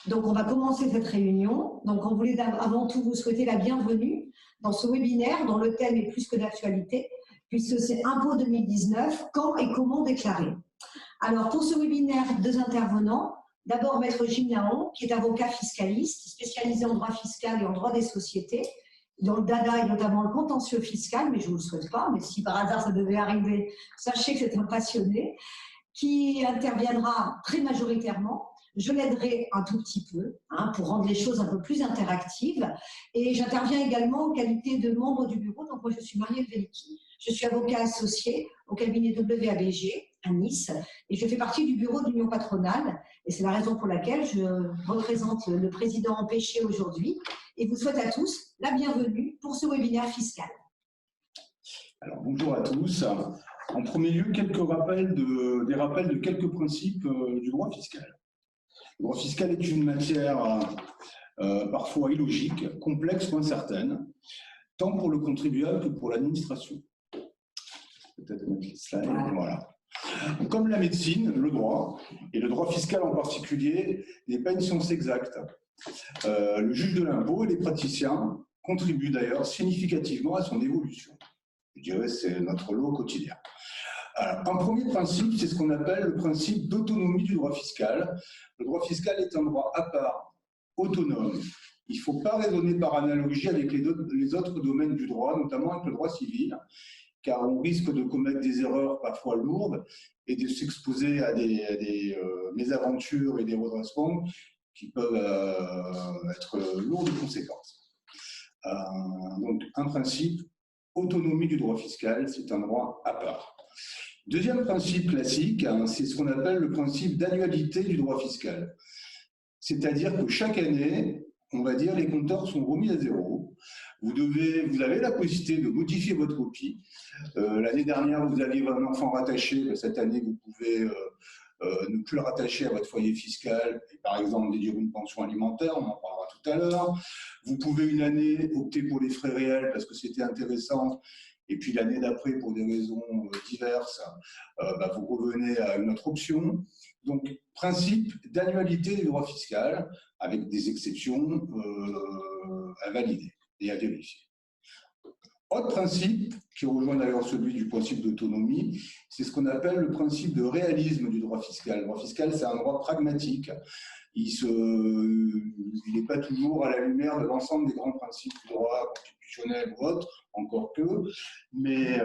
Donc, on va commencer cette réunion. Donc, on voulait avant tout vous souhaiter la bienvenue dans ce webinaire dont le thème est plus que d'actualité, puisque c'est Impôt 2019, quand et comment déclarer. Alors, pour ce webinaire, deux intervenants. D'abord, Maître Gilles Naon, qui est avocat fiscaliste, spécialisé en droit fiscal et en droit des sociétés, dont le dada est notamment le contentieux fiscal, mais je ne vous le souhaite pas, mais si par hasard ça devait arriver, sachez que c'est un passionné, qui interviendra très majoritairement. Je l'aiderai un tout petit peu pour rendre les choses un peu plus interactives. Et j'interviens également en qualité de membre du bureau. Donc moi, je suis Marielle Veliki. Je suis avocat associé au cabinet WABG à Nice. Et je fais partie du bureau de l'Union patronale. Et c'est la raison pour laquelle je représente le président empêché aujourd'hui. Et vous souhaite à tous la bienvenue pour ce webinaire fiscal. Alors, bonjour à tous. En premier lieu, des rappels de quelques principes du droit fiscal. Le droit fiscal est une matière parfois illogique, complexe ou incertaine, tant pour le contribuable que pour l'administration. Peut-être mettre les slides, voilà. Comme la médecine, le droit, et le droit fiscal en particulier, n'est pas une science exacte. Le juge de l'impôt et les praticiens contribuent d'ailleurs significativement à son évolution. Je dirais que c'est notre lot quotidien. Alors, un premier principe, c'est ce qu'on appelle le principe d'autonomie du droit fiscal. Le droit fiscal est un droit à part, autonome. Il ne faut pas raisonner par analogie avec les autres domaines du droit, notamment avec le droit civil, car on risque de commettre des erreurs parfois lourdes et de s'exposer à des mésaventures et des redressements qui peuvent être lourds de conséquences. Donc, un principe, autonomie du droit fiscal, c'est un droit à part. Deuxième principe classique, c'est ce qu'on appelle le principe d'annualité du droit fiscal. C'est-à-dire que chaque année, on va dire, les compteurs sont remis à zéro. Vous avez la possibilité de modifier votre copie. L'année dernière, vous aviez un enfant rattaché. Cette année, vous pouvez ne plus le rattacher à votre foyer fiscal et par exemple déduire une pension alimentaire, on en parlera tout à l'heure. Vous pouvez une année opter pour les frais réels parce que c'était intéressant. Et puis l'année d'après, pour des raisons diverses, vous revenez à une autre option. Donc, principe d'annualité du droit fiscal, avec des exceptions à valider et à vérifier. Autre principe, qui rejoint d'ailleurs celui du principe d'autonomie, c'est ce qu'on appelle le principe de réalisme du droit fiscal. Le droit fiscal, c'est un droit pragmatique. Il n'est pas toujours à la lumière de l'ensemble des grands principes du droit constitutionnel ou autre, encore que, mais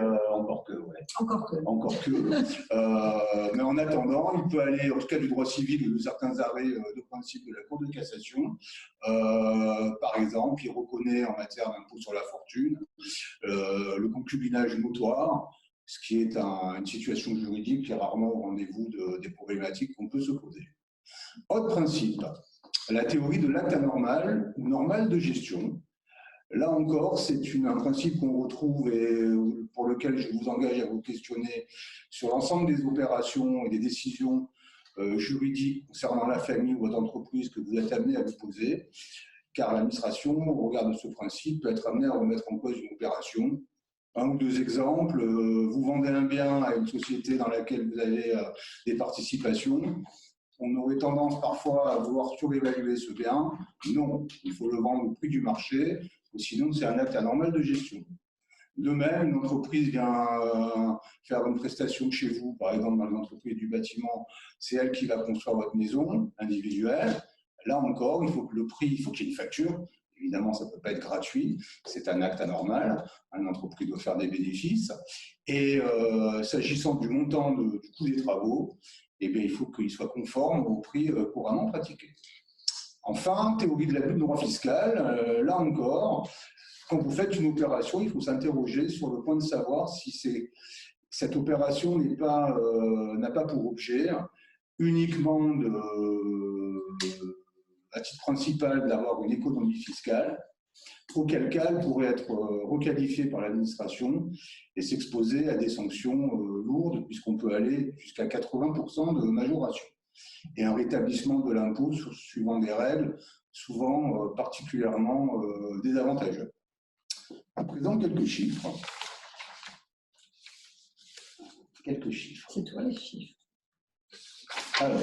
mais en attendant, il peut aller, en tout cas du droit civil et de certains arrêts de principe de la Cour de cassation, par exemple, il reconnaît en matière d'impôt sur la fortune le concubinage notoire, ce qui est une situation juridique qui est rarement au rendez-vous des problématiques qu'on peut se poser. Autre principe, la théorie de l'acte anormal ou normal de gestion. Là encore, c'est un principe qu'on retrouve et pour lequel je vous engage à vous questionner sur l'ensemble des opérations et des décisions juridiques concernant la famille ou votre entreprise que vous êtes amené à vous poser, car l'administration, au regard de ce principe, peut être amenée à remettre en cause une opération. Un ou deux exemples, vous vendez un bien à une société dans laquelle vous avez des participations. On aurait tendance parfois à vouloir surévaluer ce bien. Non, il faut le vendre au prix du marché, ou sinon c'est un acte anormal de gestion. De même, une entreprise vient faire une prestation chez vous, par exemple dans l'entreprise du bâtiment, c'est elle qui va construire votre maison individuelle. Là encore, il faut que le prix, il faut qu'il y ait une facture. Évidemment, ça ne peut pas être gratuit, c'est un acte anormal. Une entreprise doit faire des bénéfices. Et s'agissant du montant du coût des travaux, eh bien, il faut qu'il soit conforme au prix couramment pratiqué. Enfin, théorie de l'abus de droit fiscal, là encore, quand vous faites une opération, il faut s'interroger sur le point de savoir si cette opération n'a pas pour objet uniquement à titre principal d'avoir une économie fiscale, auquel cas elle pourrait être requalifiée par l'administration et s'exposer à des sanctions lourdes, puisqu'on peut aller jusqu'à 80% de majoration. Et un rétablissement de l'impôt suivant des règles souvent particulièrement désavantageux. À présent, quelques chiffres. C'est toi les chiffres. Alors,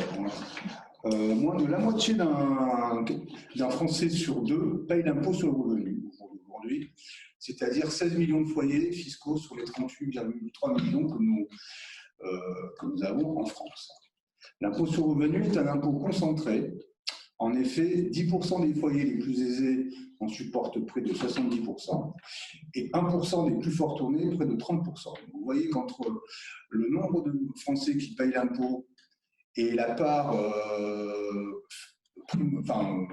moins de la moitié d'un Français sur deux paye l'impôt sur le revenu aujourd'hui, c'est-à-dire 16 millions de foyers fiscaux sur les 38,3 millions que nous avons en France. L'impôt sur le revenu est un impôt concentré. En effet, 10% des foyers les plus aisés en supportent près de 70% et 1% des plus fortunés près de 30%. Vous voyez qu'entre le nombre de Français qui payent l'impôt et la part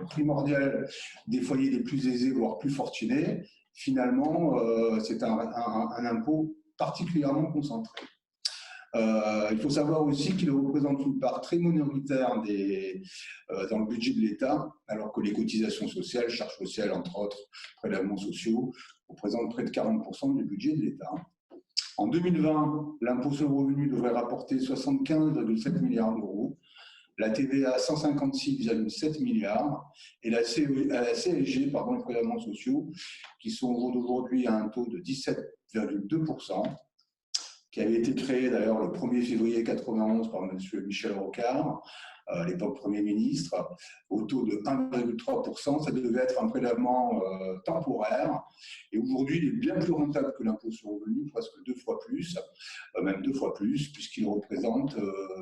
primordiale des foyers les plus aisés, voire plus fortunés, finalement, c'est un impôt particulièrement concentré. Il faut savoir aussi qu'il représente une part très minoritaire dans le budget de l'État, alors que les cotisations sociales, charges sociales, entre autres, prélèvements sociaux, représentent près de 40% du budget de l'État. En 2020, l'impôt sur le revenu devrait rapporter 75,7 milliards d'euros, la TVA 156,7 milliards et la CSG, les prélèvements sociaux, qui sont aujourd'hui à un taux de 17,2%, qui avait été créé d'ailleurs le 1er février 1991 par M. Michel Rocard, à l'époque Premier ministre, au taux de 1,3%. Ça devait être un prélèvement temporaire. Et aujourd'hui, il est bien plus rentable que l'impôt sur le revenu, presque 2 fois plus, même 2 fois plus, puisqu'il représente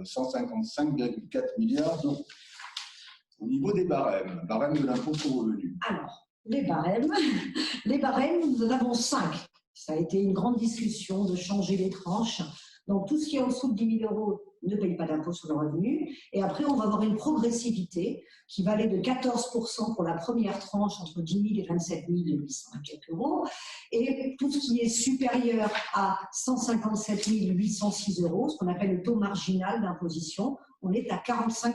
155,4 milliards d'euros. Au niveau des barèmes de l'impôt sur le revenu. Alors, les barèmes, nous en avons 5. Ça a été une grande discussion de changer les tranches. Donc, tout ce qui est en dessous de 10 000 euros ne paye pas d'impôt sur le revenu. Et après, on va avoir une progressivité qui va aller de 14% pour la première tranche entre 10 000 et 27 800 quelques euros. Et tout ce qui est supérieur à 157 806 euros, ce qu'on appelle le taux marginal d'imposition, on est à 45%.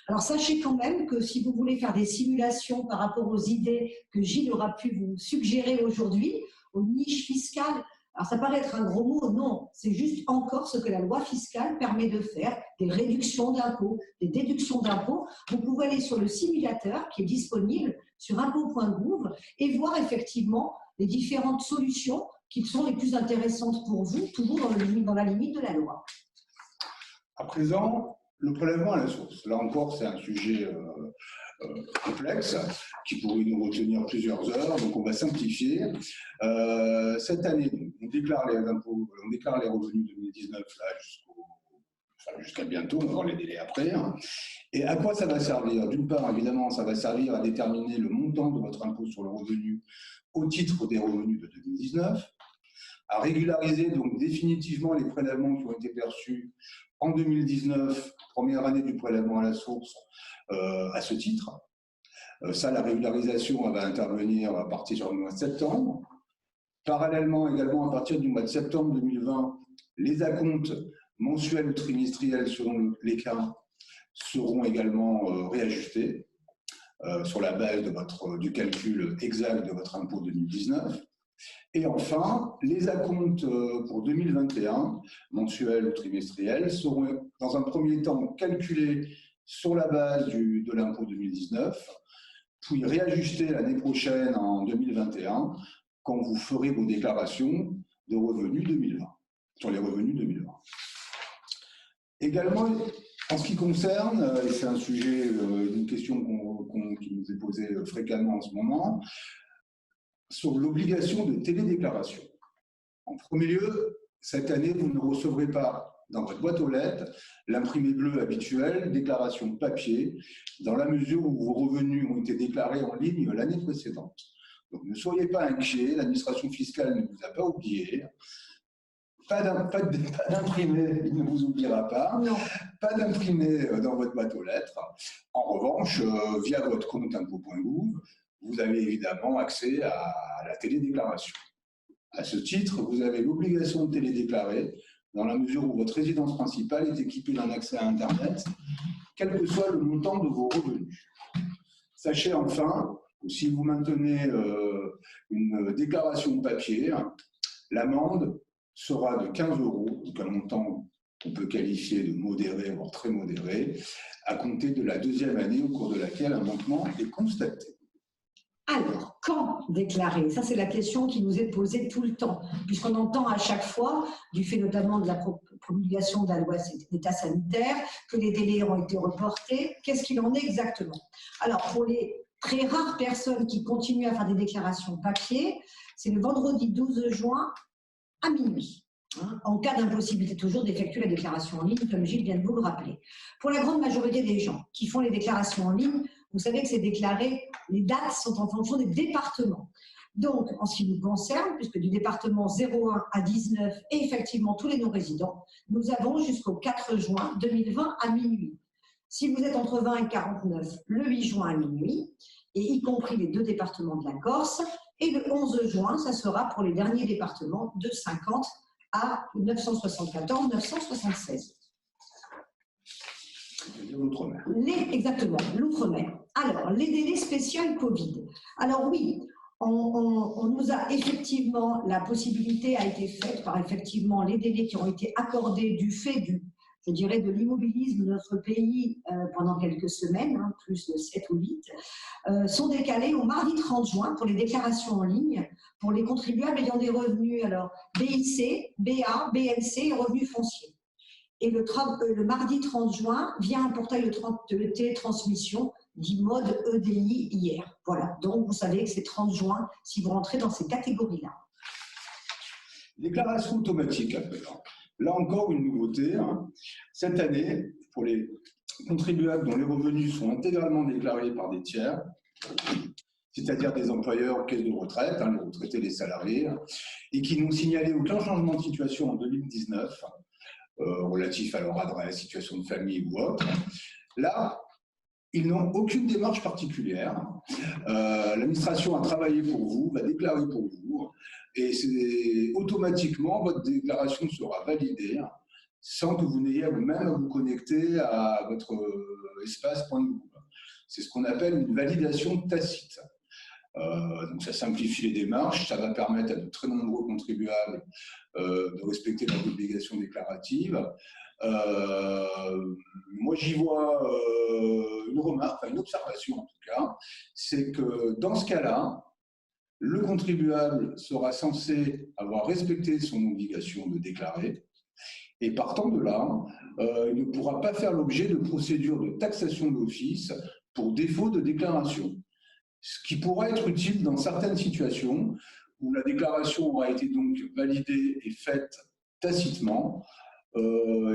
Alors, sachez quand même que si vous voulez faire des simulations par rapport aux idées que Gilles aura pu vous suggérer aujourd'hui, aux niches fiscales, alors ça paraît être un gros mot, non, c'est juste encore ce que la loi fiscale permet de faire, des réductions d'impôts, des déductions d'impôts. Vous pouvez aller sur le simulateur qui est disponible sur impôts.gouv et voir effectivement les différentes solutions qui sont les plus intéressantes pour vous, toujours dans la limite de la loi. À présent, le prélèvement à la source. Là encore, c'est un sujet complexe qui pourrait nous retenir plusieurs heures, donc on va simplifier. Cette année, on déclare les impôts, on déclare les revenus 2019 jusqu'à bientôt, on va voir les délais après. Et à quoi ça va servir? D'une part, évidemment, ça va servir à déterminer le montant de votre impôt sur le revenu au titre des revenus de 2019, à régulariser donc définitivement les prélèvements qui ont été perçus en 2019, première année du prélèvement à la source, à ce titre. Ça, la régularisation va intervenir à partir du mois de septembre. Parallèlement, également, à partir du mois de septembre 2020, les acomptes mensuels ou trimestriels, selon les cas, seront également réajustés sur la base du calcul exact de votre impôt 2019. Et enfin, les acomptes pour 2021, mensuels ou trimestriels, seront dans un premier temps calculés sur la base de l'impôt 2019, puis réajustés l'année prochaine en 2021, quand vous ferez vos déclarations de revenus 2020, sur les revenus 2020. Également, en ce qui concerne, et c'est un sujet, une question qui nous est posée fréquemment en ce moment, sur l'obligation de télédéclaration. En premier lieu, cette année, vous ne recevrez pas dans votre boîte aux lettres l'imprimé bleu habituel, déclaration papier, dans la mesure où vos revenus ont été déclarés en ligne l'année précédente. Donc ne soyez pas inquiets, l'administration fiscale ne vous a pas oublié. Pas d'imprimé, il ne vous oubliera pas. Non. Pas d'imprimé dans votre boîte aux lettres. En revanche, via votre compte impôts.gouv, vous avez évidemment accès à la télédéclaration. À ce titre, vous avez l'obligation de télédéclarer dans la mesure où votre résidence principale est équipée d'un accès à Internet, quel que soit le montant de vos revenus. Sachez enfin que si vous maintenez une déclaration papier, l'amende sera de 15 €, donc un montant qu'on peut qualifier de modéré, voire très modéré, à compter de la deuxième année au cours de laquelle un manquement est constaté. Alors, Quand déclarer? Ça, c'est la question qui nous est posée tout le temps, puisqu'on entend à chaque fois, du fait notamment de la promulgation de la loi d'état sanitaire, que les délais ont été reportés. Qu'est-ce qu'il en est exactement? Alors, pour les très rares personnes qui continuent à faire des déclarations papier, c'est le vendredi 12 juin à minuit, en cas d'impossibilité toujours d'effectuer la déclaration en ligne, comme Gilles vient de vous le rappeler. Pour la grande majorité des gens qui font les déclarations en ligne, vous savez que c'est déclaré, les dates sont en fonction des départements. Donc, en ce qui nous concerne, puisque du département 01 à 19 et effectivement tous les non-résidents, nous avons jusqu'au 4 juin 2020 à minuit. Si vous êtes entre 20 et 49, le 8 juin à minuit, et y compris les 2 départements de la Corse, et le 11 juin, ça sera pour les derniers départements de 50 à 974, 976. Exactement, l'outre-mer. Alors, les délais spéciaux Covid. Alors oui, on nous a effectivement, la possibilité a été faite par effectivement les délais qui ont été accordés du fait je dirais, de l'immobilisme de notre pays pendant quelques semaines, plus de 7 ou 8, sont décalés au mardi 30 juin pour les déclarations en ligne, pour les contribuables ayant des revenus, alors BIC, BA, BNC et revenus fonciers. Et le mardi 30 juin vient un portail de télétransmission dit mode EDI hier. Voilà, donc vous savez que c'est 30 juin si vous rentrez dans ces catégories-là. Déclaration automatique après. Là encore, une nouveauté. Cette année, pour les contribuables dont les revenus sont intégralement déclarés par des tiers, c'est-à-dire des employeurs, caisses de retraite, les retraités, les salariés, et qui n'ont signalé aucun changement de situation en 2019, relatif à leur adresse, situation de famille ou autre. Là, ils n'ont aucune démarche particulière. L'administration a travaillé pour vous, va déclarer pour vous, et automatiquement, votre déclaration sera validée sans que vous n'ayez même à vous connecter à votre espace.gouv. C'est ce qu'on appelle une validation tacite. Donc ça simplifie les démarches, ça va permettre à de très nombreux contribuables de respecter leurs obligations déclaratives. Moi, j'y vois une remarque, une observation en tout cas, c'est que dans ce cas-là, le contribuable sera censé avoir respecté son obligation de déclarer, et partant de là, il ne pourra pas faire l'objet de procédures de taxation d'office pour défaut de déclaration. Ce qui pourra être utile dans certaines situations où la déclaration aura été donc validée et faite tacitement,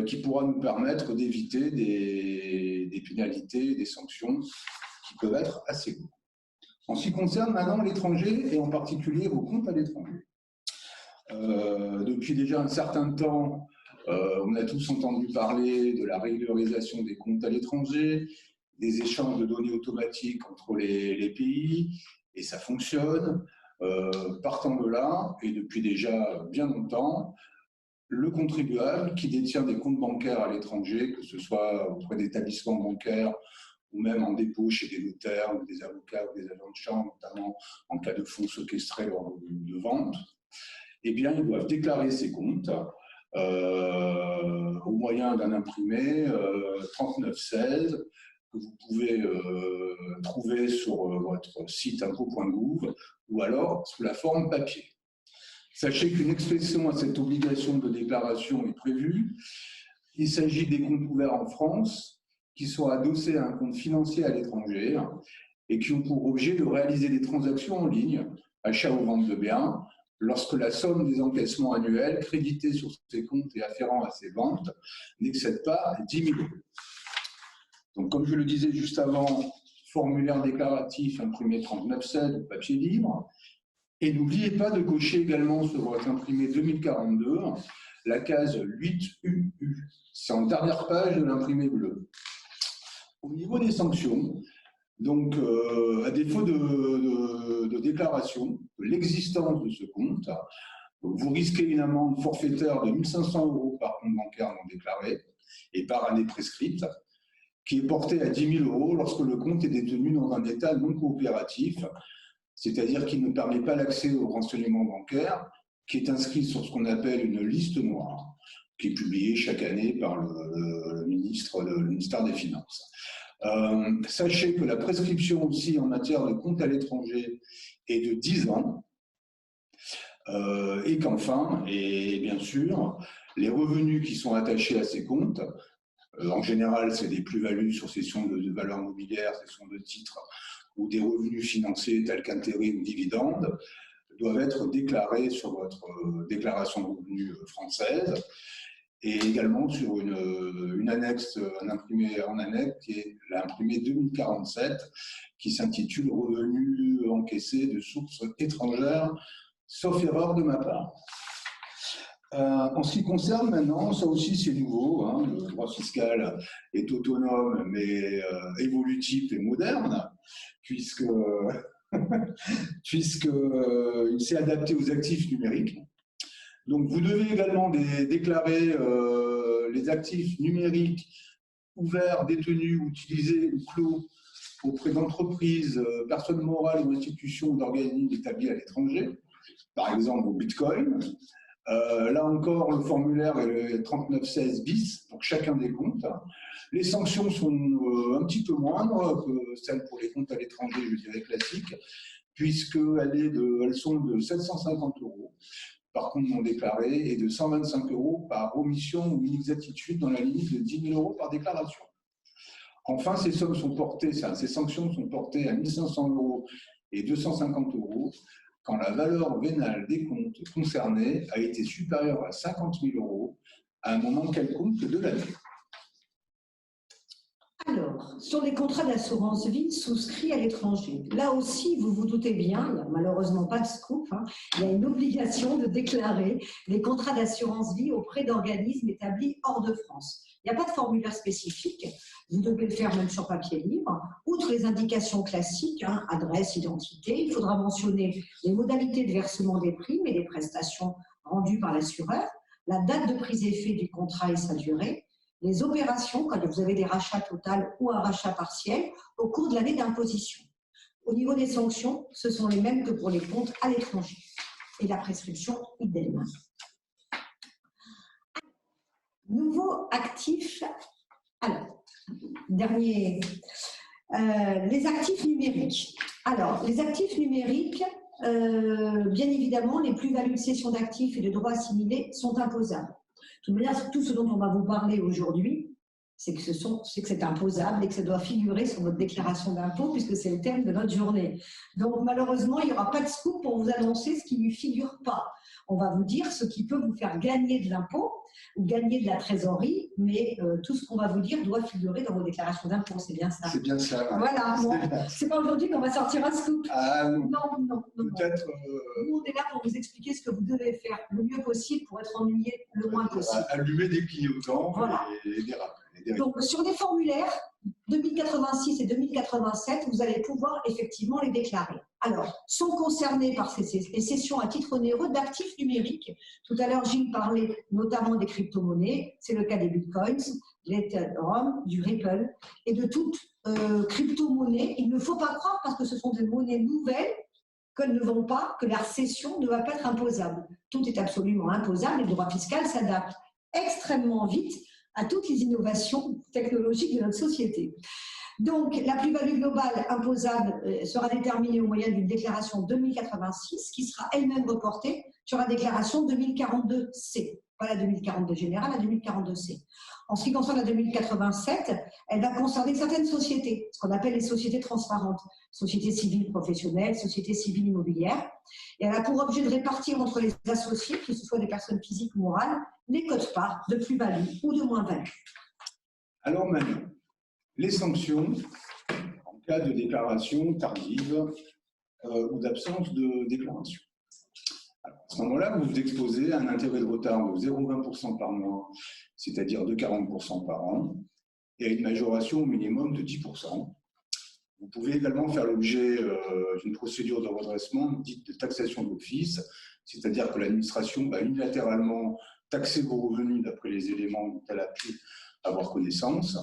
qui pourra nous permettre d'éviter des pénalités, des sanctions qui peuvent être assez lourdes. En ce qui concerne maintenant l'étranger et en particulier vos comptes à l'étranger. Depuis déjà un certain temps, on a tous entendu parler de la régularisation des comptes à l'étranger, des échanges de données automatiques entre les pays, et ça fonctionne. Partant de là, et depuis déjà bien longtemps, le contribuable qui détient des comptes bancaires à l'étranger, que ce soit auprès d'établissements bancaires ou même en dépôt chez des notaires ou des avocats ou des agents de change, notamment en cas de fonds séquestrés lors de vente, eh bien, ils doivent déclarer ces comptes au moyen d'un imprimé 3916 que vous pouvez trouver sur votre site impôt.gouv ou alors sous la forme papier. Sachez qu'une exception à cette obligation de déclaration est prévue. Il s'agit des comptes ouverts en France qui sont adossés à un compte financier à l'étranger et qui ont pour objet de réaliser des transactions en ligne, achat ou vente de biens, lorsque la somme des encaissements annuels crédités sur ces comptes et afférents à ces ventes n'excède pas 10 000 €. Donc, comme je le disais juste avant, formulaire déclaratif imprimé 3916 ou papier libre. Et n'oubliez pas de cocher également sur votre imprimé 2042 la case 8UU. C'est en dernière page de l'imprimé bleu. Au niveau des sanctions, donc à défaut de déclaration de l'existence de ce compte, vous risquez une amende forfaitaire de 1 500 € par compte bancaire non déclaré et par année prescrite, qui est portée à 10 000 € lorsque le compte est détenu dans un état non coopératif, c'est-à-dire qu'il ne permet pas l'accès aux renseignements bancaires, qui est inscrit sur ce qu'on appelle une liste noire, qui est publiée chaque année par le ministère des Finances. Sachez que la prescription aussi en matière de compte à l'étranger est de 10 ans. Et qu'enfin, et bien sûr, les revenus qui sont attachés à ces comptes, en général, c'est des plus-values sur cession de valeurs mobilières, cession de titres, ou des revenus financiers tels qu'intérêts ou dividendes, doivent être déclarés sur votre déclaration de revenus française, et également sur une annexe, un imprimé en annexe, qui est l'imprimé 2047, qui s'intitule « Revenus encaissés de sources étrangères », sauf erreur de ma part. En ce qui concerne maintenant, ça aussi c'est nouveau, hein, le droit fiscal est autonome mais évolutif et moderne, puisque il s'est adapté aux actifs numériques. Donc vous devez également déclarer les actifs numériques ouverts, détenus, utilisés ou clos auprès d'entreprises, personnes morales ou institutions ou d'organismes établis à l'étranger, par exemple au Bitcoin. Là encore, le formulaire est 3916 bis pour chacun des comptes. Les sanctions sont un petit peu moindres que celles pour les comptes à l'étranger, je dirais classiques, puisqu'elles sont de 750 € par compte non déclaré et de 125 € par omission ou inexactitude dans la limite de 10 000 € par déclaration. Enfin, ces sanctions sont portées à 1 500 € et 250 € quand la valeur vénale des comptes concernés a été supérieure à 50 000 € à un moment quelconque de l'année. Alors, sur les contrats d'assurance vie souscrits à l'étranger, là aussi, vous vous doutez bien, il n'y a malheureusement pas de scoop, hein, il y a une obligation de déclarer les contrats d'assurance vie auprès d'organismes établis hors de France. Il n'y a pas de formulaire spécifique, vous devez le faire même sur papier libre. Outre les indications classiques, hein, adresse, identité, il faudra mentionner les modalités de versement des primes et des prestations rendues par l'assureur, la date de prise effet du contrat et sa durée, les opérations, quand vous avez des rachats totaux ou un rachat partiel, au cours de l'année d'imposition. Au niveau des sanctions, ce sont les mêmes que pour les comptes à l'étranger. Et la prescription, idem. Nouveau actif. Alors, dernier. Les actifs numériques. Alors, les actifs numériques, bien évidemment, les plus-values de cession d'actifs et de droits assimilés sont imposables. De toute manière, tout ce dont on va vous parler aujourd'hui, c'est que c'est imposable et que ça doit figurer sur votre déclaration d'impôt puisque c'est le thème de notre journée. Donc malheureusement, il n'y aura pas de scoop pour vous annoncer ce qui ne figure pas. On va vous dire ce qui peut vous faire gagner de l'impôt ou gagner de la trésorerie, mais tout ce qu'on va vous dire doit figurer dans vos déclarations d'impôt, c'est bien ça. C'est bien ça. Voilà, bon, c'est pas aujourd'hui qu'on va sortir un scoop. Ah, non. Peut-être. Nous, on est là pour vous expliquer ce que vous devez faire le mieux possible pour être ennuyé le moins possible. Allumer des clignotants voilà. et des rappels. Donc, sur les formulaires 2086 et 2087, vous allez pouvoir effectivement les déclarer. Alors, sont concernés par les cessions à titre onéreux d'actifs numériques. Tout à l'heure, Gilles parlait notamment des crypto-monnaies. C'est le cas des bitcoins, de l'Ethereum, du Ripple et de toute crypto-monnaie. Il ne faut pas croire, parce que ce sont des monnaies nouvelles, qu'elles ne vont pas, que leur cession ne va pas être imposable. Tout est absolument imposable et le droit fiscal s'adapte extrêmement vite à toutes les innovations technologiques de notre société. Donc, la plus-value globale imposable sera déterminée au moyen d'une déclaration 2086 qui sera elle-même reportée sur la déclaration 2042C, pas la 2042 générale, la 2042C. En ce qui concerne la 2087, elle va concerner certaines sociétés, ce qu'on appelle les sociétés transparentes, sociétés civiles professionnelles, sociétés civiles immobilières, et elle a pour objet de répartir entre les associés, que ce soit des personnes physiques ou morales, les quotes-parts de plus-value ou de moins-value. Alors maintenant, les sanctions en cas de déclaration tardive ou d'absence de déclaration. Alors, à ce moment-là, vous vous exposez à un intérêt de retard de 0,20 % par mois, c'est-à-dire de 40 % par an, et à une majoration au minimum de 10 %. Vous pouvez également faire l'objet d'une procédure de redressement dite de taxation d'office, c'est-à-dire que l'administration va unilatéralement taxer vos revenus d'après les éléments dont elle a pu avoir connaissance,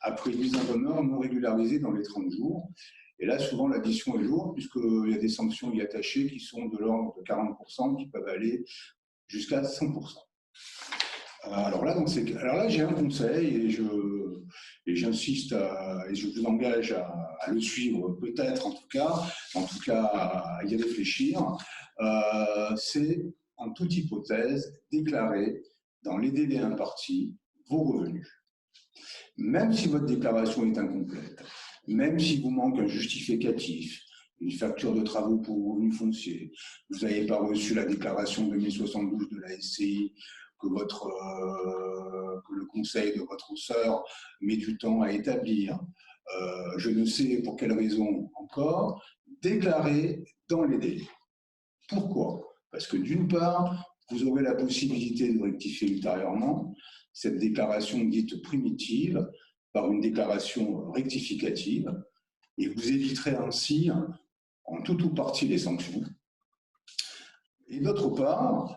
après une mise en demeure non régularisée dans les 30 jours. Et là, souvent, l'addition est lourde, puisqu'il y a des sanctions y attachées qui sont de l'ordre de 40 %, qui peuvent aller jusqu'à 100 %. Alors là, j'ai un conseil, et et j'insiste et je vous engage à le suivre peut-être en tout cas à y réfléchir, c'est en toute hypothèse déclarer dans les délais impartis vos revenus. Même si votre déclaration est incomplète, même si vous manque un justificatif, une facture de travaux pour vos revenus fonciers, vous n'avez pas reçu la déclaration 2072 de la SCI, que le conseil de votre sœur met du temps à établir, je ne sais pour quelle raison encore, déclarez dans les délais. Pourquoi? Parce que d'une part, vous aurez la possibilité de rectifier ultérieurement cette déclaration dite primitive par une déclaration rectificative, et vous éviterez ainsi en tout ou partie les sanctions. Et d'autre part,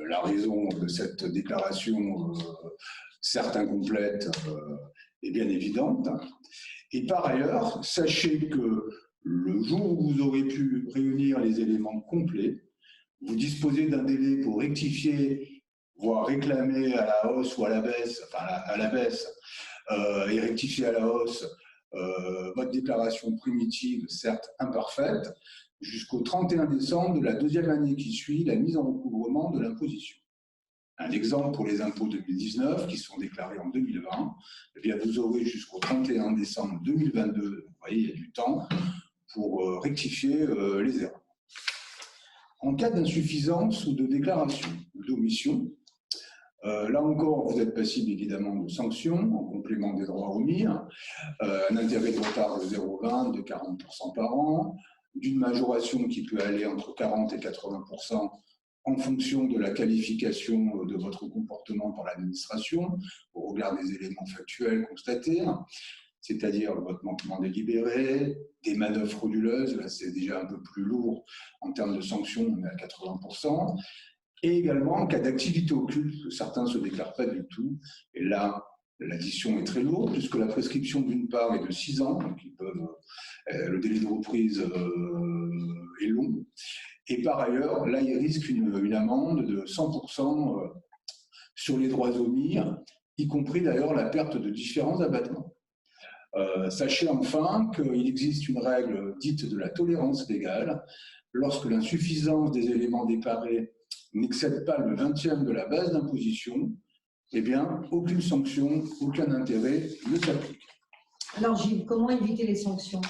la raison de cette déclaration, certes incomplète, est bien évidente. Et par ailleurs, sachez que le jour où vous aurez pu réunir les éléments complets, vous disposez d'un délai pour rectifier, voire réclamer à la hausse ou à la baisse, et rectifier à la hausse votre déclaration primitive, certes imparfaite, jusqu'au 31 décembre de la deuxième année qui suit la mise en recouvrement de l'imposition. Un exemple pour les impôts 2019 qui sont déclarés en 2020, eh bien vous aurez jusqu'au 31 décembre 2022, vous voyez, il y a du temps pour rectifier les erreurs. En cas d'insuffisance ou de déclaration ou d'omission, là encore, vous êtes passible évidemment de sanctions en complément des droits remis, un intérêt de retard de 0,20 de 40% par an, d'une majoration qui peut aller entre 40 et 80% en fonction de la qualification de votre comportement par l'administration, au regard des éléments factuels constatés, c'est-à-dire votre manquement délibéré, des manœuvres frauduleuses, là c'est déjà un peu plus lourd en termes de sanctions, on est à 80%, et également en cas d'activité occulte, certains ne se déclarent pas du tout, et là l'addition est très lourde, puisque la prescription d'une part est de 6 ans, donc le délai de reprise est long, et par ailleurs, là il risque une amende de 100% sur les droits omis, y compris d'ailleurs la perte de différents abattements. Sachez enfin qu'il existe une règle dite de la tolérance légale. Lorsque l'insuffisance des éléments déclarés n'excède pas le 20e de la base d'imposition, eh bien, aucune sanction, aucun intérêt ne s'applique. Alors Gilles, comment éviter les sanctions?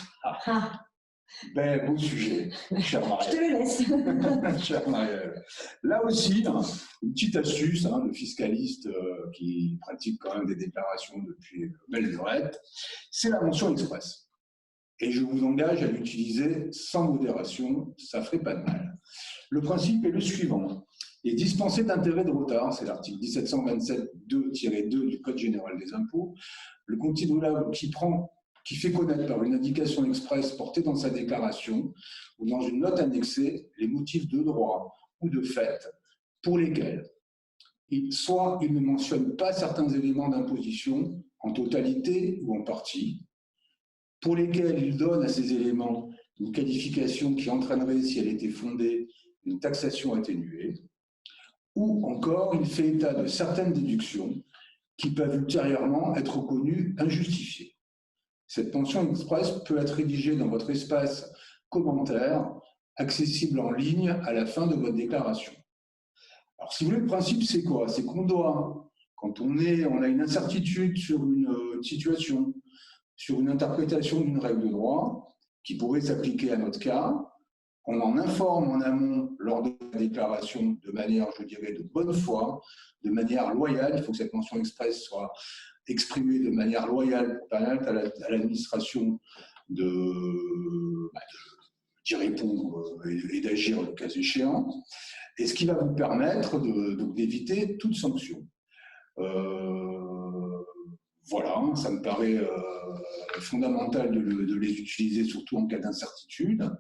Ben, beau sujet, cher Marielle. Je te le laisse. Cher Marielle. Là aussi, une petite astuce de fiscaliste qui pratique quand même des déclarations depuis belle lurette, c'est la mention express. Et je vous engage à l'utiliser sans modération, ça ne ferait pas de mal. Le principe est le suivant. Et dispensé d'intérêt de retard, c'est l'article 1727-2-2 du Code général des impôts, le contribuable qui fait connaître par une indication expresse portée dans sa déclaration ou dans une note annexée les motifs de droit ou de fait pour lesquels soit il ne mentionne pas certains éléments d'imposition en totalité ou en partie, pour lesquels il donne à ces éléments une qualification qui entraînerait, si elle était fondée, une taxation atténuée, ou encore il fait état de certaines déductions qui peuvent ultérieurement être reconnues injustifiées. Cette mention express peut être rédigée dans votre espace commentaire, accessible en ligne à la fin de votre déclaration. Alors, si vous voulez, le principe, c'est quoi? C'est qu'on doit, quand on a une incertitude sur une situation, sur une interprétation d'une règle de droit, qui pourrait s'appliquer à notre cas, on en informe en amont lors de la déclaration de manière, je dirais, de bonne foi, de manière loyale. Il faut que cette mention express soit exprimée de manière loyale pour permettre à l'administration d'y répondre et d'agir le cas échéant, et ce qui va vous permettre d'éviter toute sanction. Voilà, ça me paraît fondamental de les utiliser, surtout en cas d'incertitude.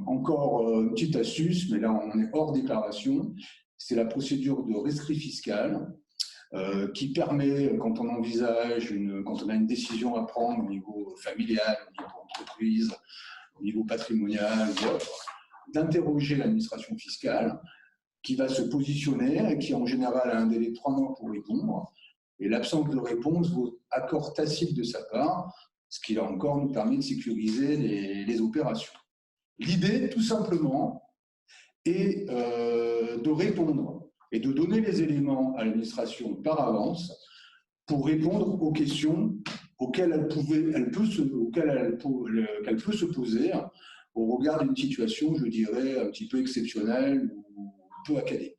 Encore une petite astuce, mais là on est hors déclaration, c'est la procédure de rescrit fiscal qui permet, quand on envisage, quand on a une décision à prendre au niveau familial, au niveau entreprise, au niveau patrimonial, d'interroger l'administration fiscale qui va se positionner et qui en général a un délai de 3 mois pour répondre. Et l'absence de réponse vaut accord tacite de sa part, ce qui là encore nous permet de sécuriser les opérations. L'idée, tout simplement, est de répondre et de donner les éléments à l'administration par avance pour répondre aux questions auxquelles elle peut se poser au regard d'une situation, je dirais, un petit peu exceptionnelle ou peu académique.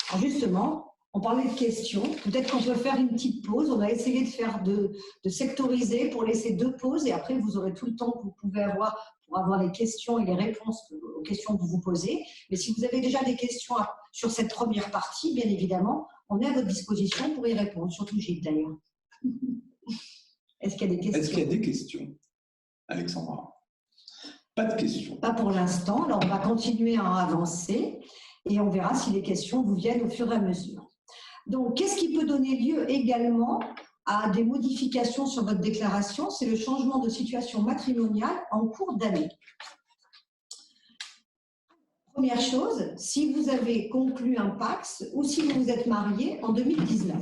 Alors justement, on parlait de questions. Peut-être qu'on peut faire une petite pause. On va essayer de sectoriser pour laisser 2 pauses et après, vous aurez tout le temps que vous pouvez avoir pour avoir les questions et les réponses aux questions que vous vous posez. Mais si vous avez déjà des questions sur cette première partie, bien évidemment, on est à votre disposition pour y répondre, surtout Gilles d'ailleurs. Est-ce qu'il y a des questions? Est-ce qu'il y a des questions, Alexandra? Pas de questions. Pas pour l'instant. Alors, on va continuer à avancer et on verra si les questions vous viennent au fur et à mesure. Donc, qu'est-ce qui peut donner lieu également à des modifications sur votre déclaration? C'est le changement de situation matrimoniale en cours d'année. Première chose, si vous avez conclu un PACS ou si vous vous êtes marié en 2019,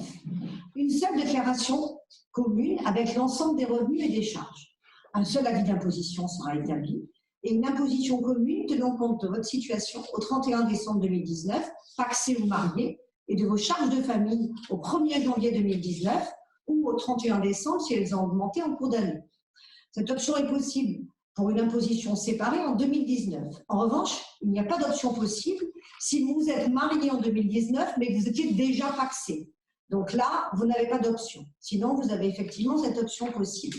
une seule déclaration commune avec l'ensemble des revenus et des charges. Un seul avis d'imposition sera établi et une imposition commune tenant compte de votre situation au 31 décembre 2019, pacsé ou marié, et de vos charges de famille au 1er janvier 2019 ou au 31 décembre si elles ont augmenté en cours d'année. Cette option est possible pour une imposition séparée en 2019. En revanche, il n'y a pas d'option possible si vous êtes marié en 2019 mais que vous étiez déjà pacsé. Donc là, vous n'avez pas d'option. Sinon, vous avez effectivement cette option possible.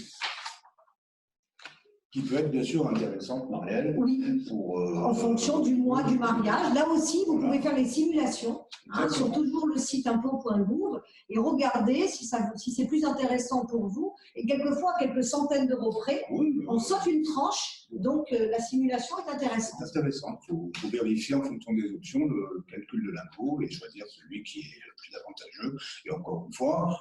Qui peut être bien sûr intéressante, Marielle. Oui, en fonction du mois du mariage. Là aussi, vous pouvez faire les simulations sur toujours le site impôts.gouv et regarder si c'est plus intéressant pour vous. Et quelquefois, à quelques centaines d'euros près, on saute une tranche. Donc, la simulation est intéressante. C'est intéressant. Il faut vérifier en fonction des options le calcul de l'impôt et choisir celui qui est le plus avantageux. Et encore une fois,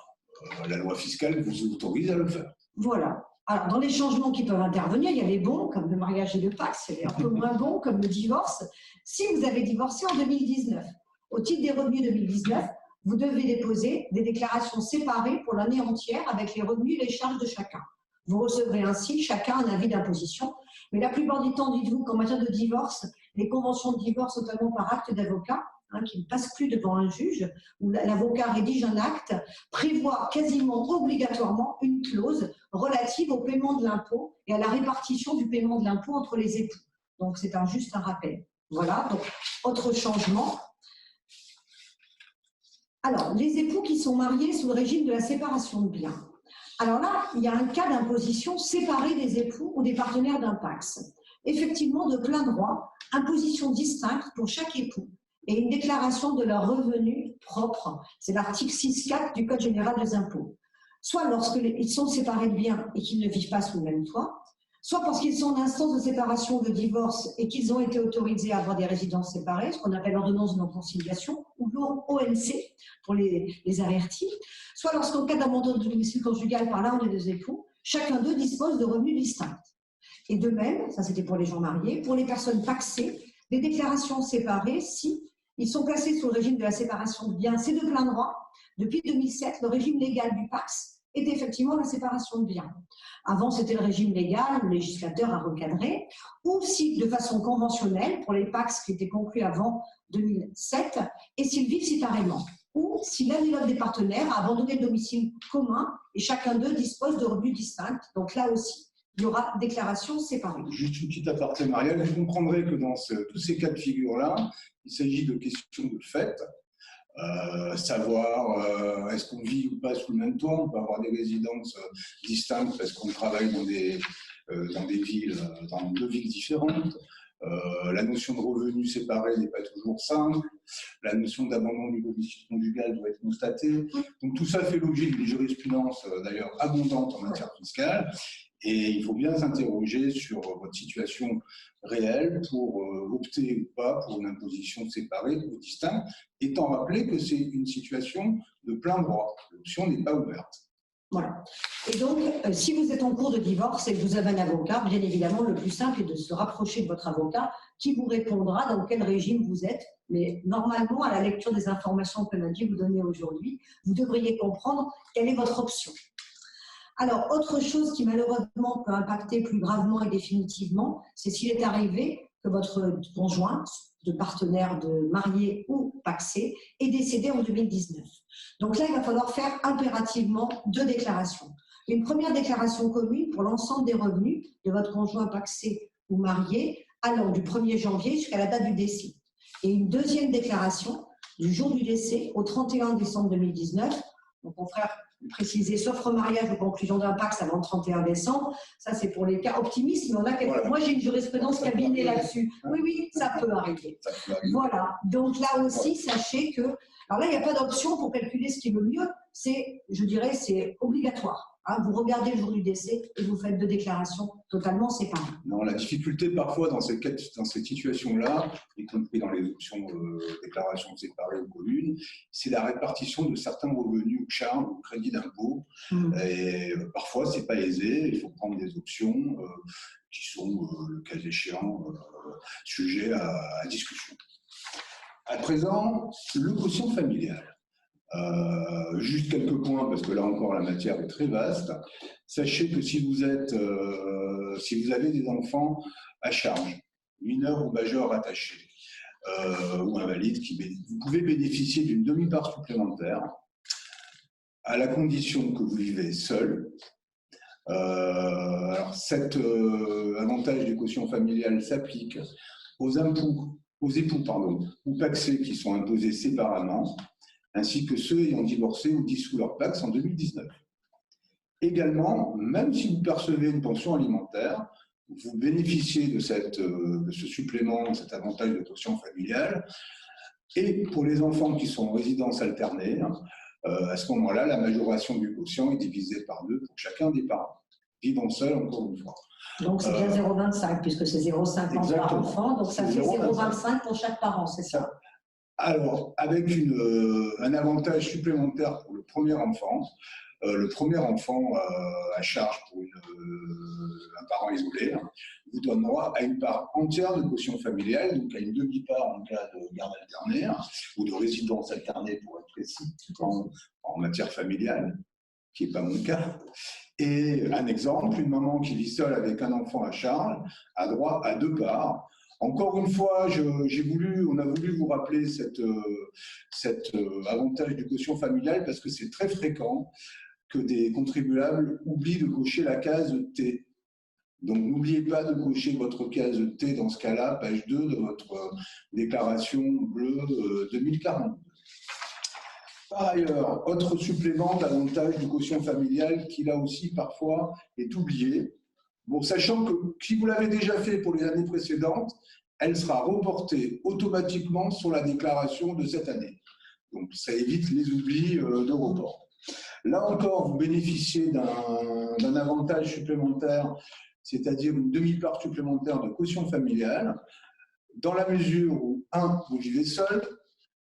la loi fiscale vous autorise à le faire. Voilà. Alors, dans les changements qui peuvent intervenir, il y a les bons, comme le mariage et le PACS, il y a un peu moins bons, comme le divorce. Si vous avez divorcé en 2019, au titre des revenus 2019, vous devez déposer des déclarations séparées pour l'année entière avec les revenus et les charges de chacun. Vous recevrez ainsi chacun un avis d'imposition. Mais la plupart du temps, dites-vous qu'en matière de divorce, les conventions de divorce, notamment par acte d'avocat, qui ne passe plus devant un juge, où l'avocat rédige un acte, prévoit quasiment obligatoirement une clause relative au paiement de l'impôt et à la répartition du paiement de l'impôt entre les époux. Donc, c'est juste un rappel. Voilà, donc, autre changement. Alors, les époux qui sont mariés sous le régime de la séparation de biens. Alors là, il y a un cas d'imposition séparée des époux ou des partenaires d'un PACS. Effectivement, de plein droit, imposition distincte pour chaque époux et une déclaration de leurs revenus propres. C'est l'article 6.4 du Code général des impôts. Soit lorsqu'ils sont séparés de biens et qu'ils ne vivent pas sous le même toit, soit parce qu'ils sont en instance de séparation ou de divorce et qu'ils ont été autorisés à avoir des résidences séparées, ce qu'on appelle l'ordonnance de non-conciliation, ou l'ONC pour les avertis, soit lorsqu'en cas d'abandon de domicile conjugal par l'un des 2 époux, chacun d'eux dispose de revenus distincts. Et de même, ça c'était pour les gens mariés, pour les personnes pacsées, des déclarations séparées si ils sont placés sous le régime de la séparation de biens, c'est de plein droit. Depuis 2007, le régime légal du PACS est effectivement la séparation de biens. Avant, c'était le régime légal, le législateur a recadré, ou si de façon conventionnelle, pour les PACS qui étaient conclus avant 2007, et s'ils vivent séparément, ou si l'un et l'autre des partenaires a abandonné le domicile commun et chacun d'eux dispose de revenus distincts. Donc là aussi, il y aura déclaration séparée. Juste une petite aparté, Marielle, vous comprendrez que dans tous ces cas de figure-là, il s'agit de questions de fait. Savoir est-ce qu'on vit ou pas sous le même toit, on peut avoir des résidences distinctes parce qu'on travaille dans villes, dans 2 villes différentes. La notion de revenu séparé n'est pas toujours simple. La notion d'abandon du domicile conjugal doit être constatée. Donc tout ça fait l'objet d'une jurisprudence d'ailleurs abondante en matière fiscale. Et il faut bien s'interroger sur votre situation réelle pour opter ou pas pour une imposition séparée ou distincte, étant rappelé que c'est une situation de plein droit. L'option n'est pas ouverte. Voilà. Et donc, si vous êtes en cours de divorce et que vous avez un avocat, bien évidemment, le plus simple est de se rapprocher de votre avocat qui vous répondra dans quel régime vous êtes. Mais normalement, à la lecture des informations que Nadji vous donnait aujourd'hui, vous devriez comprendre quelle est votre option. Alors, autre chose qui malheureusement peut impacter plus gravement et définitivement, c'est s'il est arrivé que votre conjoint, de partenaire de marié ou pacsé, est décédé en 2019. Donc là, il va falloir faire impérativement 2 déclarations. Une première déclaration commune pour l'ensemble des revenus de votre conjoint pacsé ou marié allant du 1er janvier jusqu'à la date du décès. Et une deuxième déclaration du jour du décès au 31 décembre 2019. Donc, mon frère préciser, sauf remariage ou conclusion d'un pacte avant le 31 décembre. Ça, c'est pour les cas optimistes, mais on a quelques... Voilà. Moi, j'ai une jurisprudence cabinet là-dessus. Oui, oui, ça peut arriver. Voilà. Donc là aussi, sachez que... Alors là, il n'y a pas d'option pour calculer ce qui est le mieux. C'est, je dirais, c'est obligatoire. Hein, vous regardez le jour du décès et vous faites 2 déclarations totalement séparées. Non, la difficulté parfois dans cette situation-là, y compris dans les options déclarations séparées ou communes, c'est la répartition de certains revenus ou charges ou crédits d'impôt. Et parfois, ce n'est pas aisé. Il faut prendre des options qui sont, le cas échéant, sujets à discussion. À présent, le quotient familial. Juste quelques points, parce que là encore la matière est très vaste. Sachez que si vous avez des enfants à charge, mineurs ou majeurs attachés, ou invalides, vous pouvez bénéficier d'une demi-part supplémentaire à la condition que vous vivez seul. Alors cet avantage du quotient familial s'applique aux époux ou pacsés qui sont imposés séparément, ainsi que ceux ayant divorcé ou dissous leur Pacs en 2019. Également, même si vous percevez une pension alimentaire, vous bénéficiez de ce supplément, de cet avantage de quotient familial. Et pour les enfants qui sont en résidence alternée, à ce moment-là, la majoration du quotient est divisée par 2 pour chacun des parents, vivant seul encore une fois. Donc c'est bien 0,25 puisque c'est 0,50 par enfant, donc ça fait 0,25 pour chaque parent, c'est ça? Alors, avec un avantage supplémentaire pour le premier enfant, à charge pour un parent isolé, vous donne droit à une part entière de quotient familial, donc à une demi-part en cas de garde alternée ou de résidence alternée pour être précis en matière familiale, qui n'est pas mon cas. Et un exemple, une maman qui vit seule avec un enfant à charge a droit à 2 parts. Encore une fois, on a voulu vous rappeler cet avantage du quotient familial parce que c'est très fréquent que des contribuables oublient de cocher la case T. Donc, n'oubliez pas de cocher votre case T dans ce cas-là, page 2 de votre déclaration bleue 2040. Par ailleurs, autre supplément d'avantage du quotient familial qui, là aussi, parfois, est oublié. Bon, sachant que si vous l'avez déjà fait pour les années précédentes, elle sera reportée automatiquement sur la déclaration de cette année. Donc, ça évite les oublis de report. Là encore, vous bénéficiez d'un avantage supplémentaire, c'est-à-dire une demi-part supplémentaire de quotient familial, dans la mesure où, 1, vous vivez seul,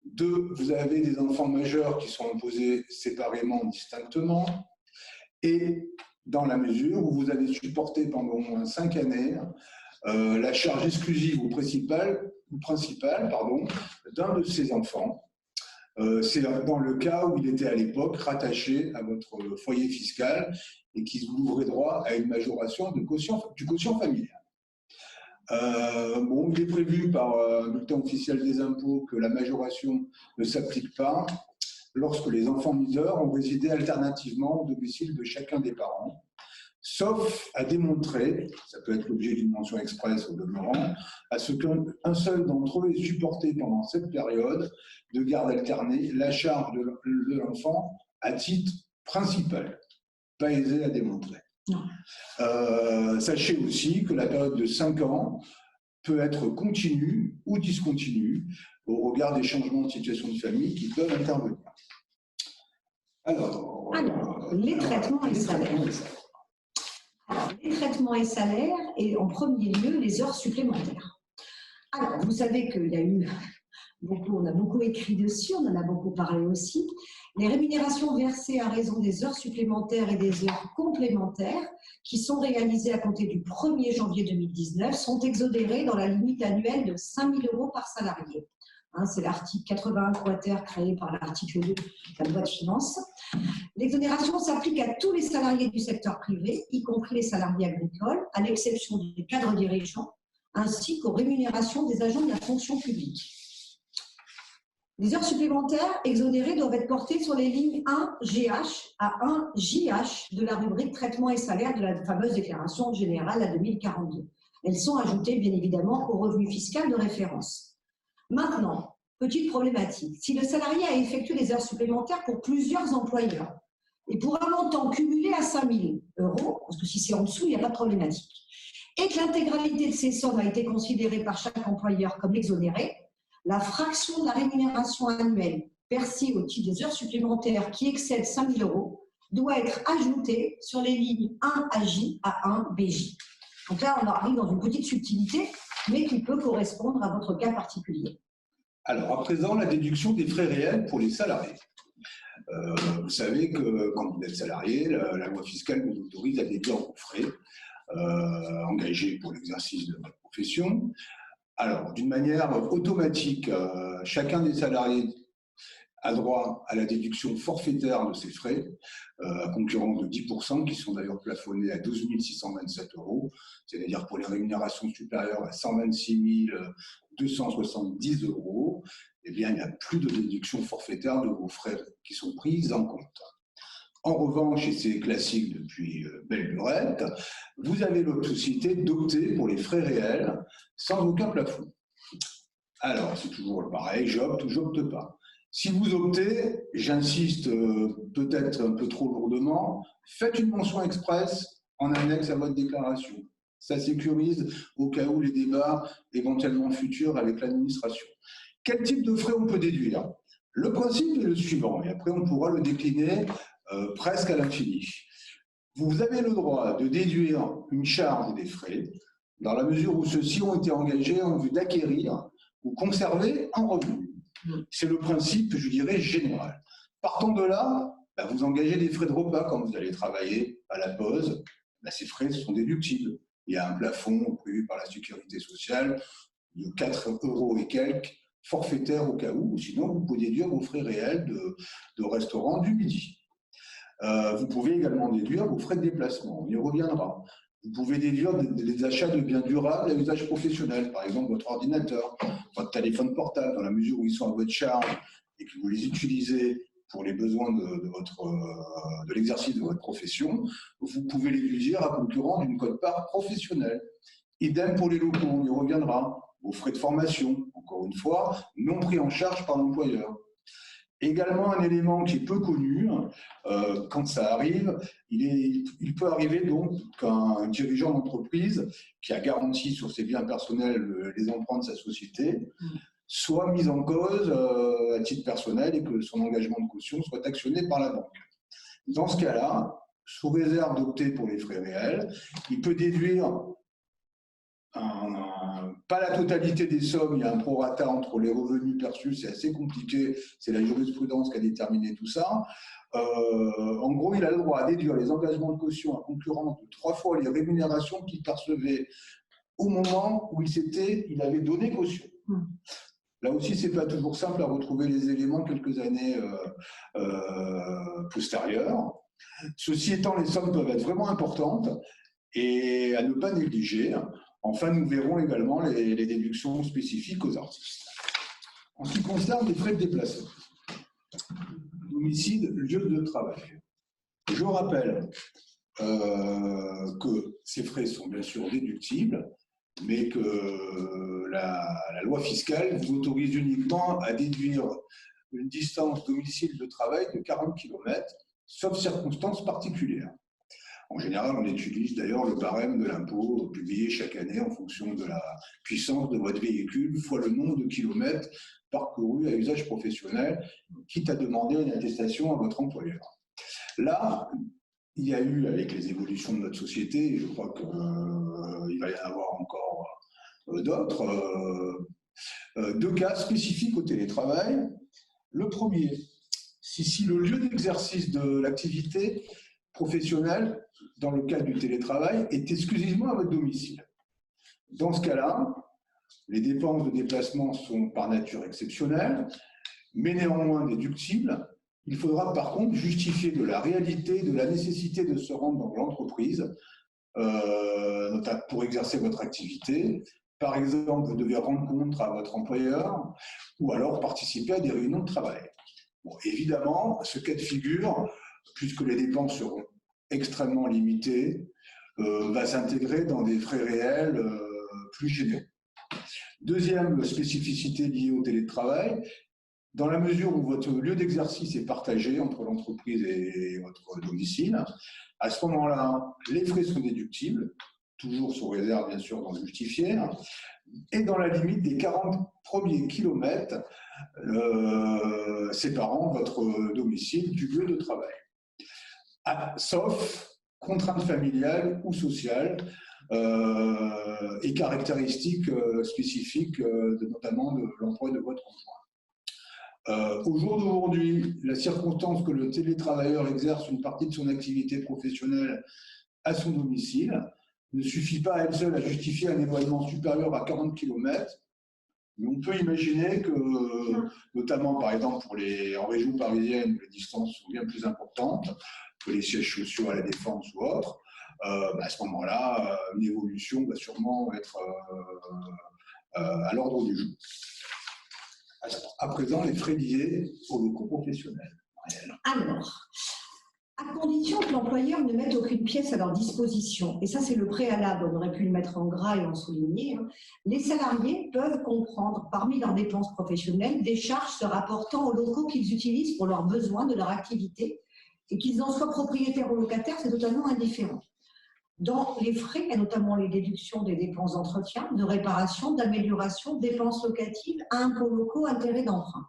2, vous avez des enfants majeurs qui sont imposés séparément, distinctement, et dans la mesure où vous avez supporté pendant au moins 5 années la charge exclusive ou principale d'un de ces enfants. C'est dans le cas où il était à l'époque rattaché à votre foyer fiscal et qui vous ouvrait droit à une majoration du quotient familial. Bon, il est prévu par un bulletin officiel des impôts que la majoration ne s'applique pas lorsque les enfants mineurs ont résidé alternativement au domicile de chacun des parents, sauf à démontrer, ça peut être l'objet d'une mention express au demeurant, à ce qu'un seul d'entre eux ait supporté pendant cette période de garde alternée la charge de l'enfant à titre principal, pas aisé à démontrer. Sachez aussi que la période de 5 ans peut être continue ou discontinue au regard des changements de situation de famille qui peuvent intervenir. Alors les traitements et salaires. Alors, les traitements et salaires, et en premier lieu, les heures supplémentaires. Alors, vous savez qu'il y a eu on a beaucoup écrit dessus, on en a beaucoup parlé aussi. Les rémunérations versées à raison des heures supplémentaires et des heures complémentaires qui sont réalisées à compter du 1er janvier 2019 sont exonérées dans la limite annuelle de 5 000 € par salarié. C'est l'article 81 quater créé par l'article 2 de la loi de finances. L'exonération s'applique à tous les salariés du secteur privé, y compris les salariés agricoles, à l'exception des cadres dirigeants, ainsi qu'aux rémunérations des agents de la fonction publique. Les heures supplémentaires exonérées doivent être portées sur les lignes 1GH à 1JH de la rubrique traitement et salaire de la fameuse déclaration générale à 2042. Elles sont ajoutées bien évidemment au revenu fiscal de référence. Maintenant, petite problématique, si le salarié a effectué des heures supplémentaires pour plusieurs employeurs et pour un montant cumulé à 5 000 €, parce que si c'est en dessous, il n'y a pas de problématique, et que l'intégralité de ces sommes a été considérée par chaque employeur comme exonérée, la fraction de la rémunération annuelle perçue au titre des heures supplémentaires qui excède 5 000 € doit être ajoutée sur les lignes 1AJ à 1BJ. Donc là, on arrive dans une petite subtilité, mais qui peut correspondre à votre cas particulier. Alors, à présent, la déduction des frais réels pour les salariés. Vous savez que quand vous êtes salarié, la loi fiscale vous autorise à déduire vos frais engagés pour l'exercice de votre profession. Alors, d'une manière automatique, chacun des salariés a droit à la déduction forfaitaire de ses frais, à concurrence de 10%, qui sont d'ailleurs plafonnés à 12 627 €, c'est-à-dire pour les rémunérations supérieures à 126 270 €, eh bien, il n'y a plus de déduction forfaitaire de vos frais qui sont prises en compte. En revanche, et c'est classique depuis belle lurette, vous avez la possibilité d'opter pour les frais réels sans aucun plafond. Alors, c'est toujours pareil, j'opte ou j'opte pas. Si vous optez, j'insiste peut-être un peu trop lourdement, faites une mention express en annexe à votre déclaration. Ça sécurise au cas où les débats éventuellement futurs avec l'administration. Quel type de frais on peut déduire? Le principe est le suivant, et après on pourra le décliner presque à l'infini. Vous avez le droit de déduire une charge ou des frais dans la mesure où ceux-ci ont été engagés en vue d'acquérir ou conserver un revenu. C'est le principe, je dirais, général. Partant de là, vous engagez des frais de repas quand vous allez travailler à la pause. Ces frais sont déductibles. Il y a un plafond prévu par la sécurité sociale de 4 € et quelques, forfaitaire au cas où. Sinon, vous pouvez déduire vos frais réels de restaurant du midi. Vous pouvez également déduire vos frais de déplacement. On y reviendra. Vous pouvez déduire des achats de biens durables à usage professionnel, par exemple votre ordinateur, votre téléphone portable, dans la mesure où ils sont à votre charge et que vous les utilisez pour les besoins de l'exercice de votre profession, vous pouvez les déduire à concurrence d'une quote-part professionnelle. Idem pour les locaux, on y reviendra. Vos frais de formation, encore une fois, non pris en charge par l'employeur. Également, un élément qui est peu connu, quand ça arrive, il peut arriver donc qu'un dirigeant d'entreprise qui a garanti sur ses biens personnels les emprunts de sa société soit mis en cause à titre personnel et que son engagement de caution soit actionné par la banque. Dans ce cas-là, sous réserve d'opter pour les frais réels, il peut déduire pas la totalité des sommes, il y a un prorata entre les revenus perçus, c'est assez compliqué, c'est la jurisprudence qui a déterminé tout ça. En gros, il a le droit à déduire les engagements de caution à concurrence de 3 fois les rémunérations qu'il percevait au moment où il avait donné caution. Là aussi, ce n'est pas toujours simple à retrouver les éléments quelques années postérieures. Ceci étant, les sommes peuvent être vraiment importantes et à ne pas négliger. Enfin, nous verrons également les déductions spécifiques aux artistes. En ce qui concerne les frais de déplacement, domicile, lieu de travail. Je rappelle que ces frais sont bien sûr déductibles, mais que la loi fiscale vous autorise uniquement à déduire une distance domicile de travail de 40 km, sauf circonstances particulières. En général, on utilise d'ailleurs le barème de l'impôt publié chaque année en fonction de la puissance de votre véhicule fois le nombre de kilomètres parcourus à usage professionnel, quitte à demander une attestation à votre employeur. Là, il y a eu, avec les évolutions de notre société, et je crois qu'il va y en avoir encore d'autres, 2 cas spécifiques au télétravail. Le premier, si le lieu d'exercice de l'activité professionnelle, dans le cadre du télétravail, est exclusivement à votre domicile. Dans ce cas-là, les dépenses de déplacement sont par nature exceptionnelles, mais néanmoins déductibles. Il faudra par contre justifier de la réalité, de la nécessité de se rendre dans l'entreprise pour exercer votre activité. Par exemple, vous devez rendre compte à votre employeur ou alors participer à des réunions de travail. Bon, évidemment, ce cas de figure, puisque les dépenses seront extrêmement limitées, va s'intégrer dans des frais réels plus généraux. Deuxième spécificité liée au télétravail, dans la mesure où votre lieu d'exercice est partagé entre l'entreprise et votre domicile, à ce moment-là, les frais sont déductibles, toujours sous réserve bien sûr d'en justifier, et dans la limite des 40 premiers kilomètres séparant votre domicile du lieu de travail. Sauf contraintes familiales ou sociales et caractéristiques spécifiques, notamment de l'emploi de votre conjoint. Au jour d'aujourd'hui, la circonstance que le télétravailleur exerce une partie de son activité professionnelle à son domicile ne suffit pas à elle seule à justifier un éloignement supérieur à 40 km. Mais on peut imaginer que, notamment par exemple en région parisienne, où les distances sont bien plus importantes que les sièges sociaux à la Défense ou autres, à ce moment-là, une évolution va sûrement être à l'ordre du jour. À présent, les frais liés aux locaux professionnels. Alors, à condition que l'employeur ne mette aucune pièce à leur disposition, et ça c'est le préalable, on aurait pu le mettre en gras et en souligner, les salariés peuvent comprendre parmi leurs dépenses professionnelles des charges se rapportant aux locaux qu'ils utilisent pour leurs besoins de leur activité, et qu'ils en soient propriétaires ou locataires, c'est totalement indifférent. Dans les frais, il y a notamment les déductions des dépenses d'entretien, de réparation, d'amélioration, dépenses locatives, impôts locaux, intérêts d'emprunt.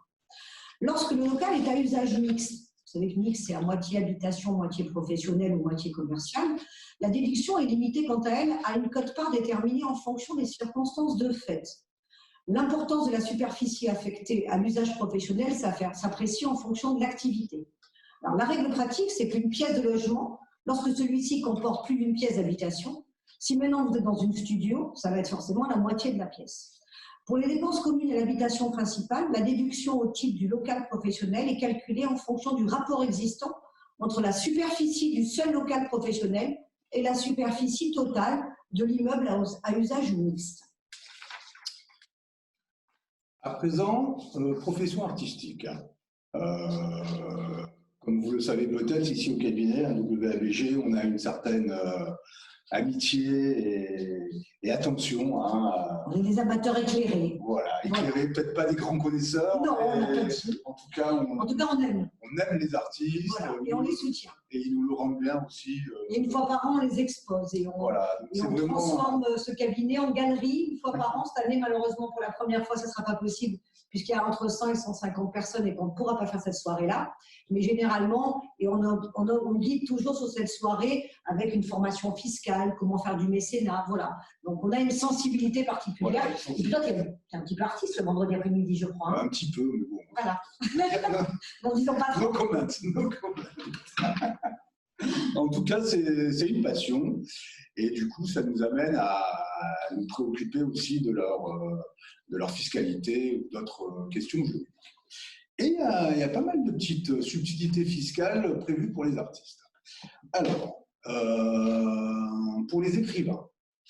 Lorsque le local est à usage mixte, vous savez que mixte, c'est à moitié habitation, moitié professionnelle ou moitié commerciale, la déduction est limitée quant à elle à une quote-part déterminée en fonction des circonstances de fait. L'importance de la superficie affectée à l'usage professionnel s'apprécie en fonction de l'activité. Alors, la règle pratique, c'est qu'une pièce de logement, lorsque celui-ci comporte plus d'une pièce d'habitation, si maintenant vous êtes dans une studio, ça va être forcément la moitié de la pièce. Pour les dépenses communes à l'habitation principale, la déduction au titre du local professionnel est calculée en fonction du rapport existant entre la superficie du seul local professionnel et la superficie totale de l'immeuble à usage mixte. À présent, profession artistique. Comme vous le savez peut-être, ici au cabinet, à WABG, on a une certaine amitié et attention. On est des amateurs éclairés. Voilà, éclairés, peut-être pas des grands connaisseurs. Non, on n'a pas de en tout cas, on aime. On aime les artistes. Voilà, et on les soutient. Et ils nous le rendent bien aussi. Et une fois par an, on les expose. Et on transforme ce cabinet en galerie une fois par an. Cette année, malheureusement, pour la première fois, ce ne sera pas possible, puisqu'il y a entre 100 et 150 personnes et qu'on ne pourra pas faire cette soirée-là. Mais généralement, et on guide toujours sur cette soirée avec une formation fiscale, comment faire du mécénat, voilà. Donc on a une sensibilité particulière. Voilà, et puis toi, tu es un petit peu artiste le vendredi après-midi, je crois. Hein. Un petit peu, mais bon. Voilà. Donc disons pas trop. No comment, no comment. En tout cas, c'est une passion. Et du coup, ça nous amène à nous préoccuper aussi de leur fiscalité ou d'autres questions juridiques. Et il y a pas mal de petites subtilités fiscales prévues pour les artistes. Alors, pour les écrivains,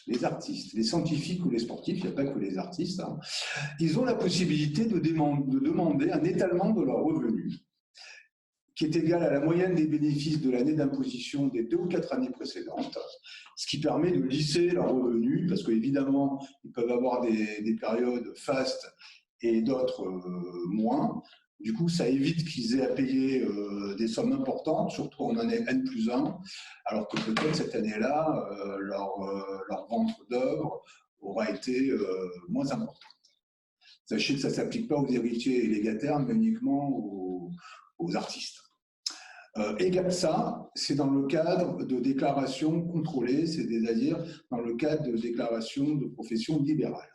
les artistes, les scientifiques ou les sportifs, il n'y a pas que les artistes, hein, ils ont la possibilité de demander un étalement de leurs revenus qui est égal à la moyenne des bénéfices de l'année d'imposition des 2 ou 4 années précédentes, ce qui permet de lisser leurs revenus, parce qu'évidemment, ils peuvent avoir des périodes fastes et d'autres moins. Du coup, ça évite qu'ils aient à payer des sommes importantes, surtout en année N+1, alors que peut-être cette année-là, leur vente d'œuvres aura été moins importante. Sachez que ça ne s'applique pas aux héritiers et légataires, mais uniquement aux artistes. Et ça, c'est dans le cadre de déclarations contrôlées, c'est-à-dire dans le cadre de déclarations de profession libérale.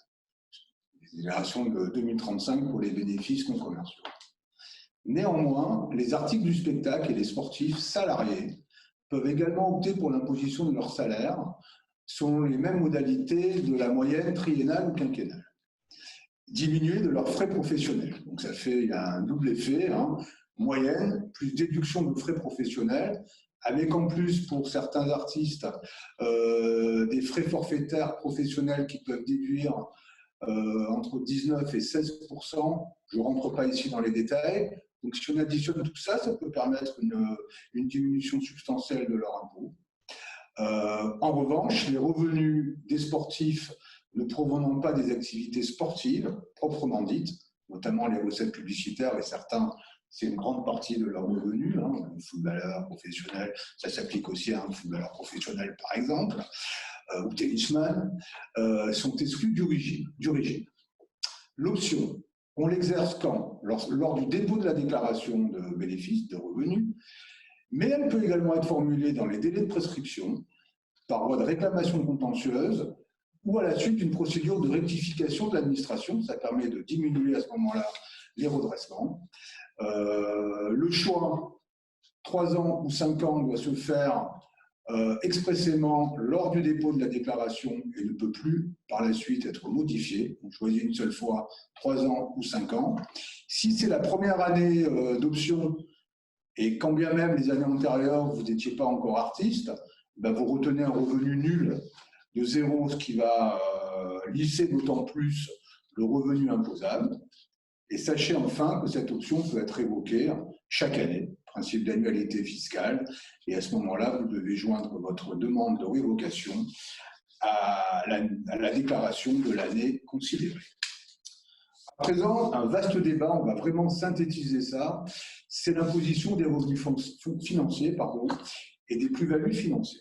Déclaration de 2035 pour les bénéfices non commerciaux. Néanmoins, les articles du spectacle et les sportifs salariés peuvent également opter pour l'imposition de leur salaire selon les mêmes modalités de la moyenne triennale ou quinquennale. Diminuer de leurs frais professionnels. Donc ça fait, il y a un double effet, hein, moyenne plus déduction de frais professionnels, avec en plus pour certains artistes des frais forfaitaires professionnels qui peuvent déduire entre 19 et 16%. Je ne rentre pas ici dans les détails. Donc si on additionne tout ça, ça peut permettre une diminution substantielle de leur impôt. En revanche, les revenus des sportifs ne provenant pas des activités sportives proprement dites, notamment les recettes publicitaires, et certains, c'est une grande partie de leurs revenus, hein, un footballeur professionnel, ça s'applique aussi à un footballeur professionnel par exemple, ou tennisman, sont exclus du régime. L'option, on l'exerce quand? Lors du dépôt de la déclaration de bénéfices, de revenus, mais elle peut également être formulée dans les délais de prescription, par voie de réclamation contentieuse, ou à la suite d'une procédure de rectification de l'administration. Ça permet de diminuer à ce moment-là les redressements. Le choix, 3 ans ou 5 ans, doit se faire expressément lors du dépôt de la déclaration et ne peut plus par la suite être modifié. On choisit une seule fois 3 ans ou 5 ans. Si c'est la première année d'option, et quand bien même les années antérieures, vous n'étiez pas encore artiste, ben vous retenez un revenu nul de 0, ce qui va lisser d'autant plus le revenu imposable. Et sachez enfin que cette option peut être évoquée chaque année, principe d'annualité fiscale, et à ce moment-là, vous devez joindre votre demande de révocation à la déclaration de l'année considérée. À présent, un vaste débat, on va vraiment synthétiser ça, c'est l'imposition des revenus financiers et des plus-values financières.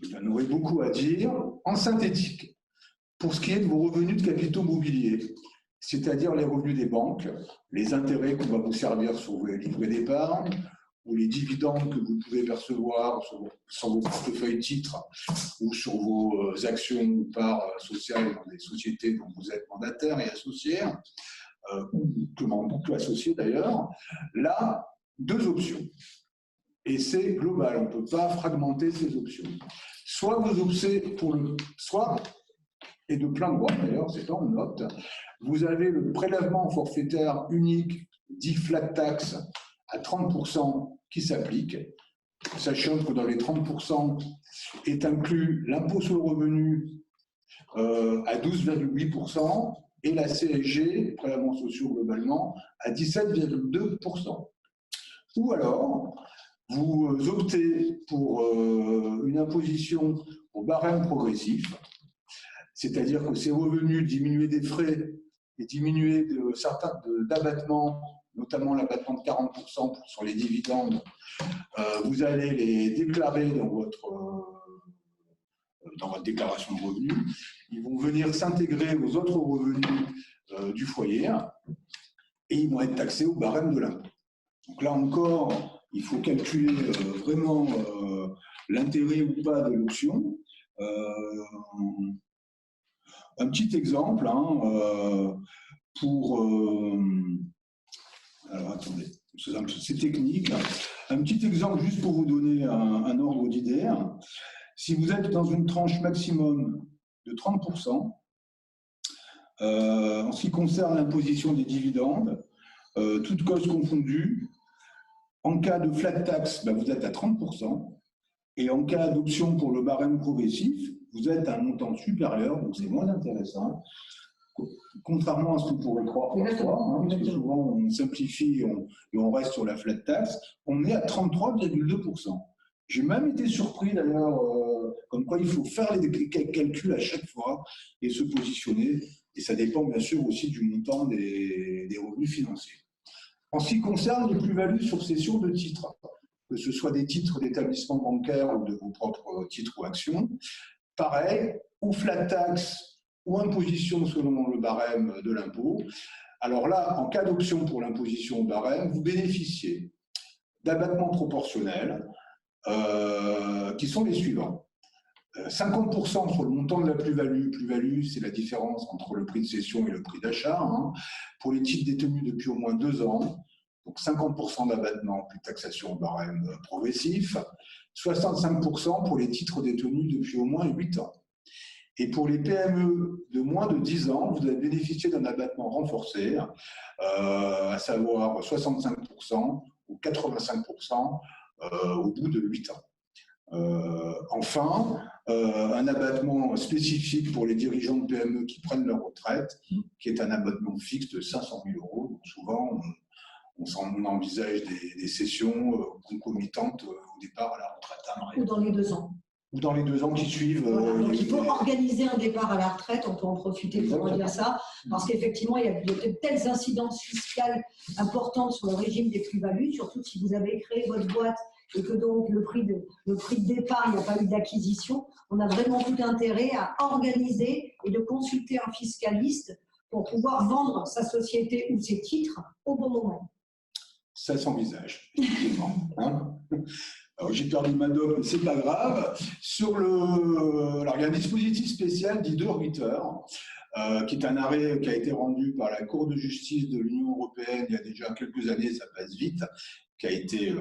J'en aurais beaucoup à dire. En synthétique, pour ce qui est de vos revenus de capitaux mobiliers, c'est-à-dire les revenus des banques, les intérêts qu'on va vous servir sur vos livrets d'épargne, ou les dividendes que vous pouvez percevoir sur vos portefeuilles titres ou sur vos actions ou parts sociales dans des sociétés dont vous êtes mandataire et associé, ou associé d'ailleurs, là, 2 options. Et c'est global, on ne peut pas fragmenter ces options. Soit vous optez pour soit, et de plein droit d'ailleurs, c'est en note, vous avez le prélèvement forfaitaire unique, dit flat tax, à 30% qui s'applique, sachant que dans les 30% est inclus l'impôt sur le revenu à 12,8% et la CSG, les prélèvements sociaux globalement, à 17,2%. Ou alors, vous optez pour une imposition au barème progressif, c'est-à-dire que ces revenus diminués des frais et diminués de certains d'abattements, notamment l'abattement de 40% sur les dividendes, vous allez les déclarer dans votre déclaration de revenus. Ils vont venir s'intégrer aux autres revenus du foyer et ils vont être taxés au barème de l'impôt. Donc là encore, il faut calculer vraiment l'intérêt ou pas de l'option. Un petit exemple pour... alors attendez, c'est technique. Un petit exemple juste pour vous donner un ordre d'idée. Si vous êtes dans une tranche maximum de 30%, en ce qui concerne l'imposition des dividendes, toutes causes confondues, en cas de flat tax, vous êtes à 30%, et en cas d'option pour le barème progressif, vous êtes à un montant supérieur, donc c'est moins intéressant, contrairement à ce qu'on pourrait croire parfois, parce que souvent on simplifie et on reste sur la flat tax, on est à 33,2%. J'ai même été surpris d'ailleurs, comme quoi il faut faire les calculs à chaque fois et se positionner, et ça dépend bien sûr aussi du montant des revenus financiers. En ce qui concerne les plus-values sur cession de titres, que ce soit des titres d'établissements bancaires ou de vos propres titres ou actions, pareil, ou flat tax ou imposition selon le barème de l'impôt. Alors là, en cas d'option pour l'imposition au barème, vous bénéficiez d'abattements proportionnels qui sont les suivants. 50% sur le montant de la plus-value. Plus-value, c'est la différence entre le prix de cession et le prix d'achat, hein, pour les titres détenus depuis au moins 2 ans. Donc 50% d'abattement, plus taxation au barème progressif. 65% pour les titres détenus depuis au moins 8 ans. Et pour les PME de moins de 10 ans, vous allez bénéficier d'un abattement renforcé, à savoir 65% ou 85% au bout de 8 ans. Enfin, un abattement spécifique pour les dirigeants de PME qui prennent leur retraite, qui est un abattement fixe de 500 000 €. Donc souvent, on envisage des sessions concomitantes au départ à la retraite. Ou dans les 2 ans. Ou dans les 2 ans qui suivent. Voilà, donc il faut organiser un départ à la retraite, on peut en profiter pour dire ça, parce qu'effectivement, il y a de telles incidences fiscales importantes sur le régime des plus-values, surtout si vous avez créé votre boîte et que donc le prix de départ, il n'y a pas eu d'acquisition. On a vraiment tout intérêt à organiser et de consulter un fiscaliste pour pouvoir vendre sa société ou ses titres au bon moment. Ça s'envisage, effectivement. Hein. Alors, j'ai perdu ma doc, mais c'est pas grave. Alors, il y a un dispositif spécial dit de Ritter, qui est un arrêt qui a été rendu par la Cour de justice de l'Union européenne il y a déjà quelques années, ça passe vite, qui a été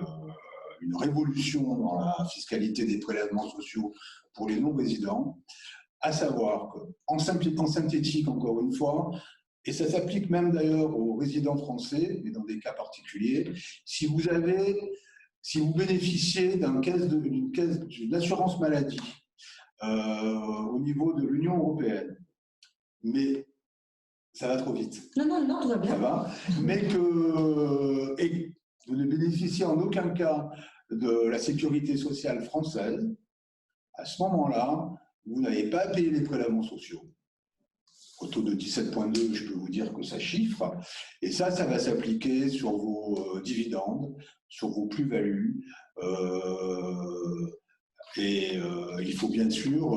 une révolution dans la fiscalité des prélèvements sociaux pour les non-résidents, à savoir qu'en synthétique, encore une fois, et ça s'applique même d'ailleurs aux résidents français, mais dans des cas particuliers, si vous bénéficiez d'une caisse d'assurance maladie au niveau de l'Union européenne, mais ça va trop vite. Non, tout va bien. Ça va, mais que vous ne bénéficiez en aucun cas de la sécurité sociale française, à ce moment-là, vous n'avez pas à payer les prélèvements sociaux. Au taux de 17,2, je peux vous dire que ça chiffre. Et ça va s'appliquer sur vos dividendes, sur vos plus-values. Il faut bien sûr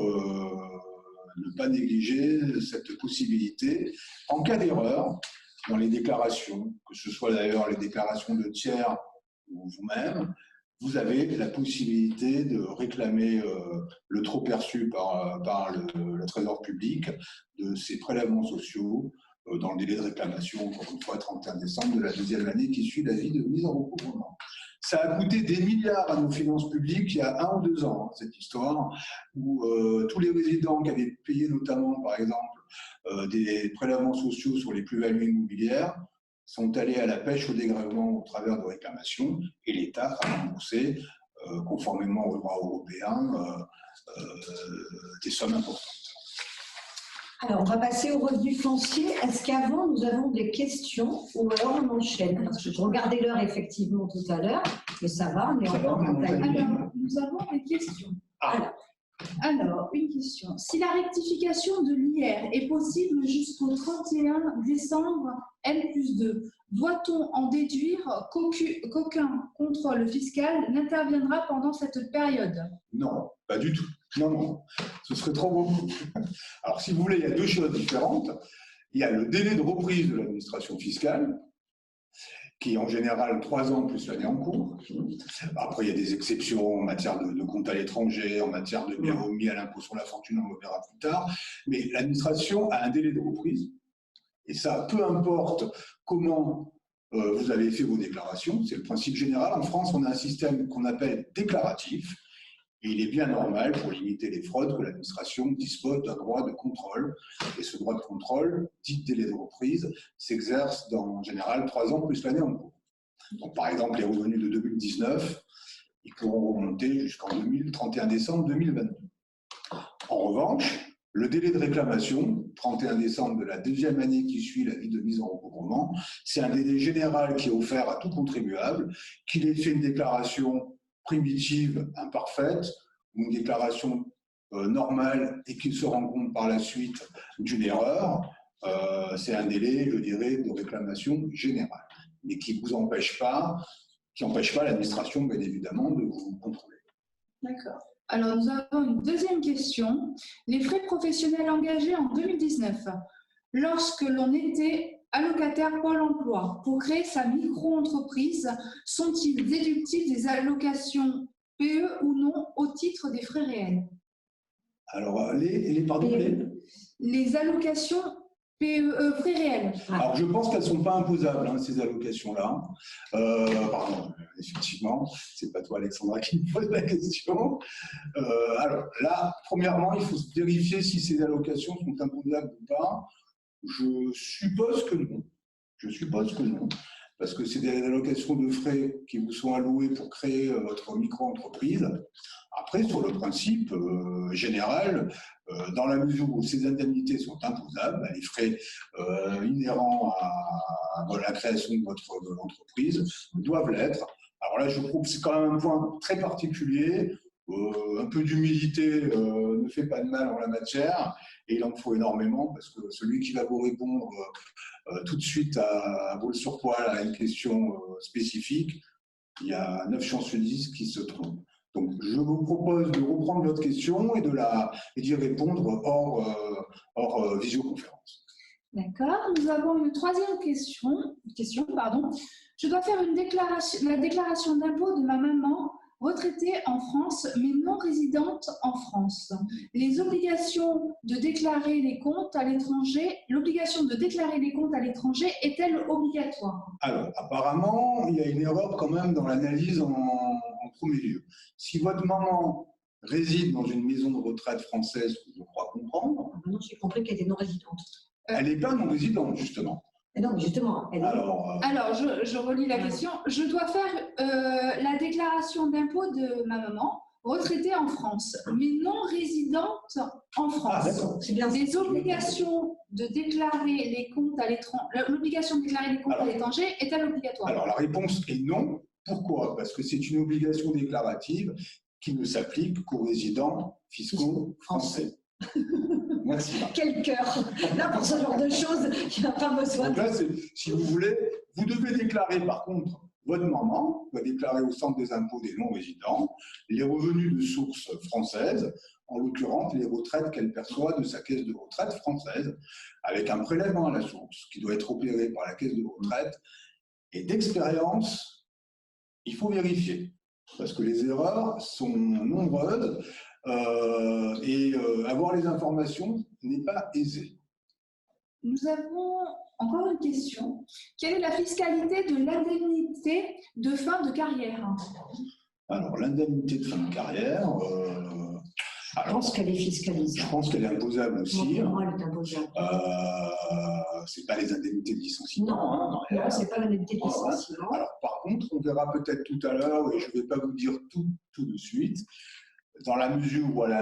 ne pas négliger cette possibilité. En cas d'erreur, dans les déclarations, que ce soit d'ailleurs les déclarations de tiers ou vous-même, vous avez la possibilité de réclamer le trop perçu par le Trésor public de ces prélèvements sociaux dans le délai de réclamation, encore une fois, 31 décembre de la deuxième année qui suit l'avis de mise en recouvrement. Ça a coûté des milliards à nos finances publiques il y a 1 ou 2 ans, cette histoire, où tous les résidents qui avaient payé notamment, par exemple, des prélèvements sociaux sur les plus-values immobilières, sont allés à la pêche au dégrèvement au travers de réclamations et l'État a remboursé, conformément au droit européen, des sommes importantes. Alors, on va passer au revenu foncier. Est-ce qu'avant, nous avons des questions ou alors on enchaîne? Parce que je regardais l'heure effectivement tout à l'heure, mais ça va, on est encore en taille. Alors, nous avons des questions. Alors, une question. Si la rectification de l'IR est possible jusqu'au 31 décembre N+2, doit-on en déduire qu'aucun contrôle fiscal n'interviendra pendant cette période? Non, pas du tout. Non, ce serait trop beaucoup. Alors, si vous voulez, il y a 2 choses différentes. Il y a le délai de reprise de l'administration fiscale, qui est en général 3 ans plus l'année en cours. Après, il y a des exceptions en matière de compte à l'étranger, en matière de biens omis à l'impôt sur la fortune, on le verra plus tard. Mais l'administration a un délai de reprise. Et ça, peu importe comment vous avez fait vos déclarations, c'est le principe général. En France, on a un système qu'on appelle déclaratif. Et il est bien normal, pour limiter les fraudes, que l'administration dispose d'un droit de contrôle. Et ce droit de contrôle, dit délai de reprise, s'exerce en général 3 ans plus l'année en cours. Donc, par exemple, les revenus de 2019, ils pourront remonter jusqu'en 31 décembre 2022. En revanche, le délai de réclamation, 31 décembre de la deuxième année qui suit l'avis de mise en recouvrement, c'est un délai général qui est offert à tout contribuable, qu'il ait fait une déclaration primitive, imparfaite, ou une déclaration normale et qu'il se rend compte par la suite d'une erreur. C'est un délai, je dirais, de réclamation générale, mais qui vous empêche pas, qui n'empêche pas l'administration, bien évidemment, de vous contrôler. D'accord. Alors, nous avons une deuxième question. Les frais professionnels engagés en 2019, lorsque l'on était allocataire Pôle emploi pour créer sa micro-entreprise, sont-ils déductibles des allocations PE ou non au titre des frais réels? Alors, les allocations frais réels. Alors, je pense qu'elles ne sont pas imposables, hein, ces allocations-là. Pardon, effectivement, c'est pas toi, Alexandra, qui me pose la question. Alors là, premièrement, il faut vérifier si ces allocations sont imposables ou pas. Je suppose que non. Je suppose que non. Parce que c'est des allocations de frais qui vous sont allouées pour créer votre micro-entreprise. Après, sur le principe général, dans la mesure où ces indemnités sont imposables, les frais inhérents à la création de votre entreprise doivent l'être. Alors là, je trouve que c'est quand même un point très particulier. Un peu d'humilité ne fait pas de mal en la matière, et il en faut énormément, parce que celui qui va vous répondre tout de suite à vol sur poil à une question spécifique, il y a 9 chances sur 10 qui se trompent. Donc, je vous propose de reprendre votre question et d'y répondre hors visioconférence. D'accord. Nous avons une troisième question. Je dois faire la déclaration d'impôt de ma maman retraitée en France, mais non résidente en France. L'obligation de déclarer les comptes à l'étranger est-elle obligatoire? Alors, apparemment, il y a une erreur quand même dans l'analyse en premier lieu. Si votre maman réside dans une maison de retraite française, je crois comprendre. Non, j'ai compris qu'elle était non résidente. Elle n'est pas non résidente, justement. Mais non, mais justement. Alors, je relis la question. Je dois faire la déclaration d'impôt de ma maman, retraitée en France, mais non résidente en France. Ah, d'accord. C'est bien. Les obligations de déclarer les comptes à l'étranger, l'obligation de déclarer les comptes à l'étranger est-elle obligatoire? Alors, la réponse est non. Pourquoi? Parce que c'est une obligation déclarative qui ne s'applique qu'aux résidents fiscaux français. Merci. Quel cœur! Là, pour ce genre de choses, il n'y a pas besoin. Donc là, si vous voulez, vous devez déclarer, par contre, votre maman doit déclarer au centre des impôts des non-résidents les revenus de source française, en l'occurrence les retraites qu'elle perçoit de sa caisse de retraite française, avec un prélèvement à la source qui doit être opéré par la caisse de retraite. Et d'expérience, il faut vérifier, parce que les erreurs sont nombreuses. Avoir les informations n'est pas aisé. Nous avons encore une question. Quelle est la fiscalité de l'indemnité de fin de carrière? Alors, l'indemnité de fin de carrière, je pense qu'elle est fiscalisée. Je pense qu'elle est imposable aussi. Pour moi, elle est imposable. Ce n'est pas les indemnités de licenciement. Non, ce n'est pas l'indemnité de licenciement. Alors, par contre, on verra peut-être tout à l'heure, et je ne vais pas vous dire tout de suite, dans la mesure où elle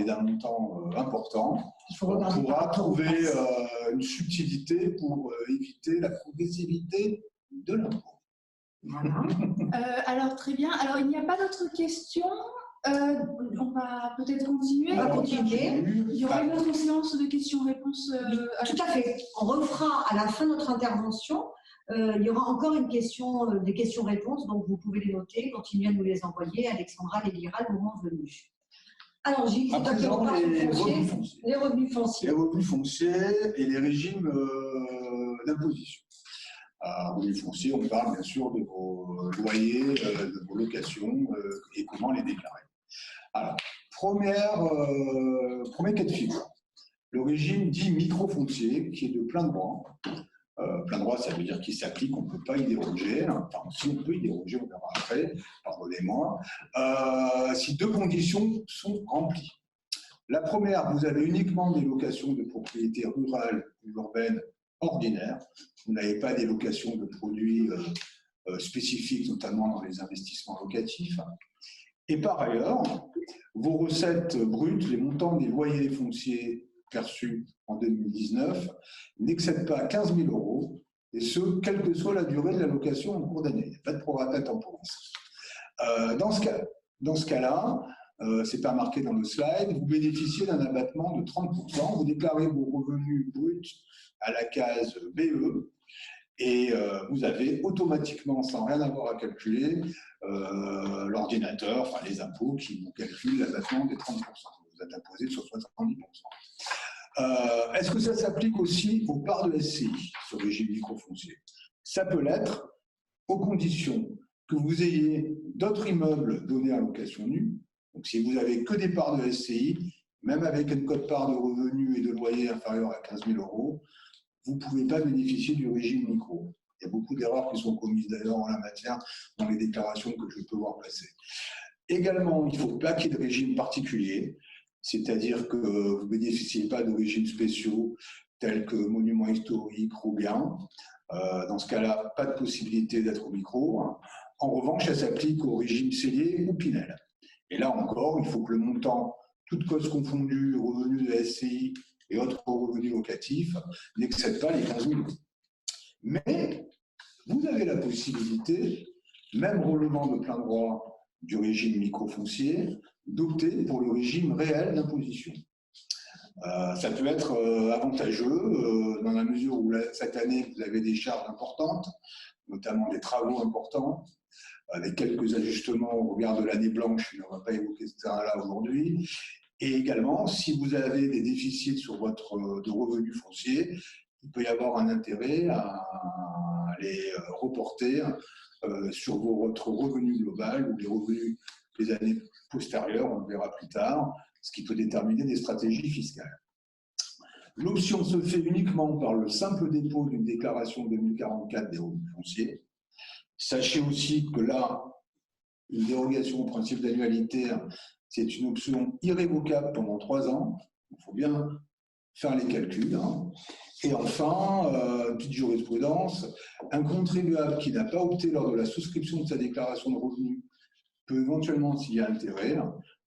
est d'un montant important, on pourra trouver une subtilité pour éviter la progressivité de l'impôt. Voilà. Alors, très bien. Alors, il n'y a pas d'autres questions. On va peut-être continuer. On va continuer. Il y aura une autre séance de questions-réponses. Tout à fait. On refera à la fin de notre intervention. Il y aura encore des questions-réponses, donc vous pouvez les noter, continuez à nous les envoyer. Alexandra les lira le moment venu. Alors, Gilles, c'est toi qui reparles sur le foncier. Les revenus fonciers. Les revenus fonciers et les régimes d'imposition. Revenus fonciers, on parle bien sûr de vos loyers, de vos locations et comment les déclarer. Alors, premier cas de figure, le régime dit micro-foncier qui est de plein droit. Plein droit, ça veut dire qu'il s'applique, on ne peut pas y déroger. Enfin, si on peut y déroger, on verra après, pardonnez-moi. Si deux conditions sont remplies. La première, vous avez uniquement des locations de propriété rurale ou urbaine ordinaires. Vous n'avez pas des locations de produits spécifiques, notamment dans les investissements locatifs. Et par ailleurs, vos recettes brutes, les montants des loyers fonciers perçus en 2019 n'excèdent pas 15 000 €, et ce, quelle que soit la durée de la location en cours d'année. Il n'y a pas de prorata temporis. Dans ce cas-là, ce n'est pas marqué dans le slide, vous bénéficiez d'un abattement de 30%, vous déclarez vos revenus bruts à la case BE, et vous avez automatiquement, sans rien avoir à calculer, l'ordinateur, enfin les impôts qui vous calculent l'abattement des 30%. Vous êtes imposé sur 70%. Est-ce que ça s'applique aussi aux parts de SCI, ce régime microfoncier? Ça peut l'être, aux conditions que vous ayez d'autres immeubles donnés à location nue. Donc si vous n'avez que des parts de SCI, même avec une quote-part de revenus et de loyer inférieur à 15 000 €, vous ne pouvez pas bénéficier du régime micro. Il y a beaucoup d'erreurs qui sont commises d'ailleurs en la matière dans les déclarations que je peux voir passer. Également, il ne faut pas qu'il y ait de régime particulier, c'est-à-dire que vous ne bénéficiez pas de régimes spéciaux tels que monuments historiques ou biens. Dans ce cas-là, pas de possibilité d'être au micro. En revanche, ça s'applique au régime cellier ou Pinel. Et là encore, il faut que le montant, toutes causes confondues, revenus de SCI et autres revenus locatifs, n'excède pas les 15 000 €. Mais vous avez la possibilité, même relevant de plein droit du régime microfoncier, d'opter pour le régime réel d'imposition. Ça peut être avantageux dans la mesure où cette année, vous avez des charges importantes, notamment des travaux importants, avec quelques ajustements au regard de l'année blanche, on ne va pas évoquer ça là aujourd'hui. Et également, si vous avez des déficits sur de revenus fonciers, il peut y avoir un intérêt à les reporter sur votre revenu global ou les revenus des années postérieures, on le verra plus tard, ce qui peut déterminer des stratégies fiscales. L'option se fait uniquement par le simple dépôt d'une déclaration 2044 des revenus fonciers. Sachez aussi que là, une dérogation au principe d'annualité, c'est une option irrévocable pendant 3 ans. Il faut bien faire les calculs. Et enfin, petite jurisprudence, un contribuable qui n'a pas opté lors de la souscription de sa déclaration de revenus peut éventuellement, s'il y a intérêt,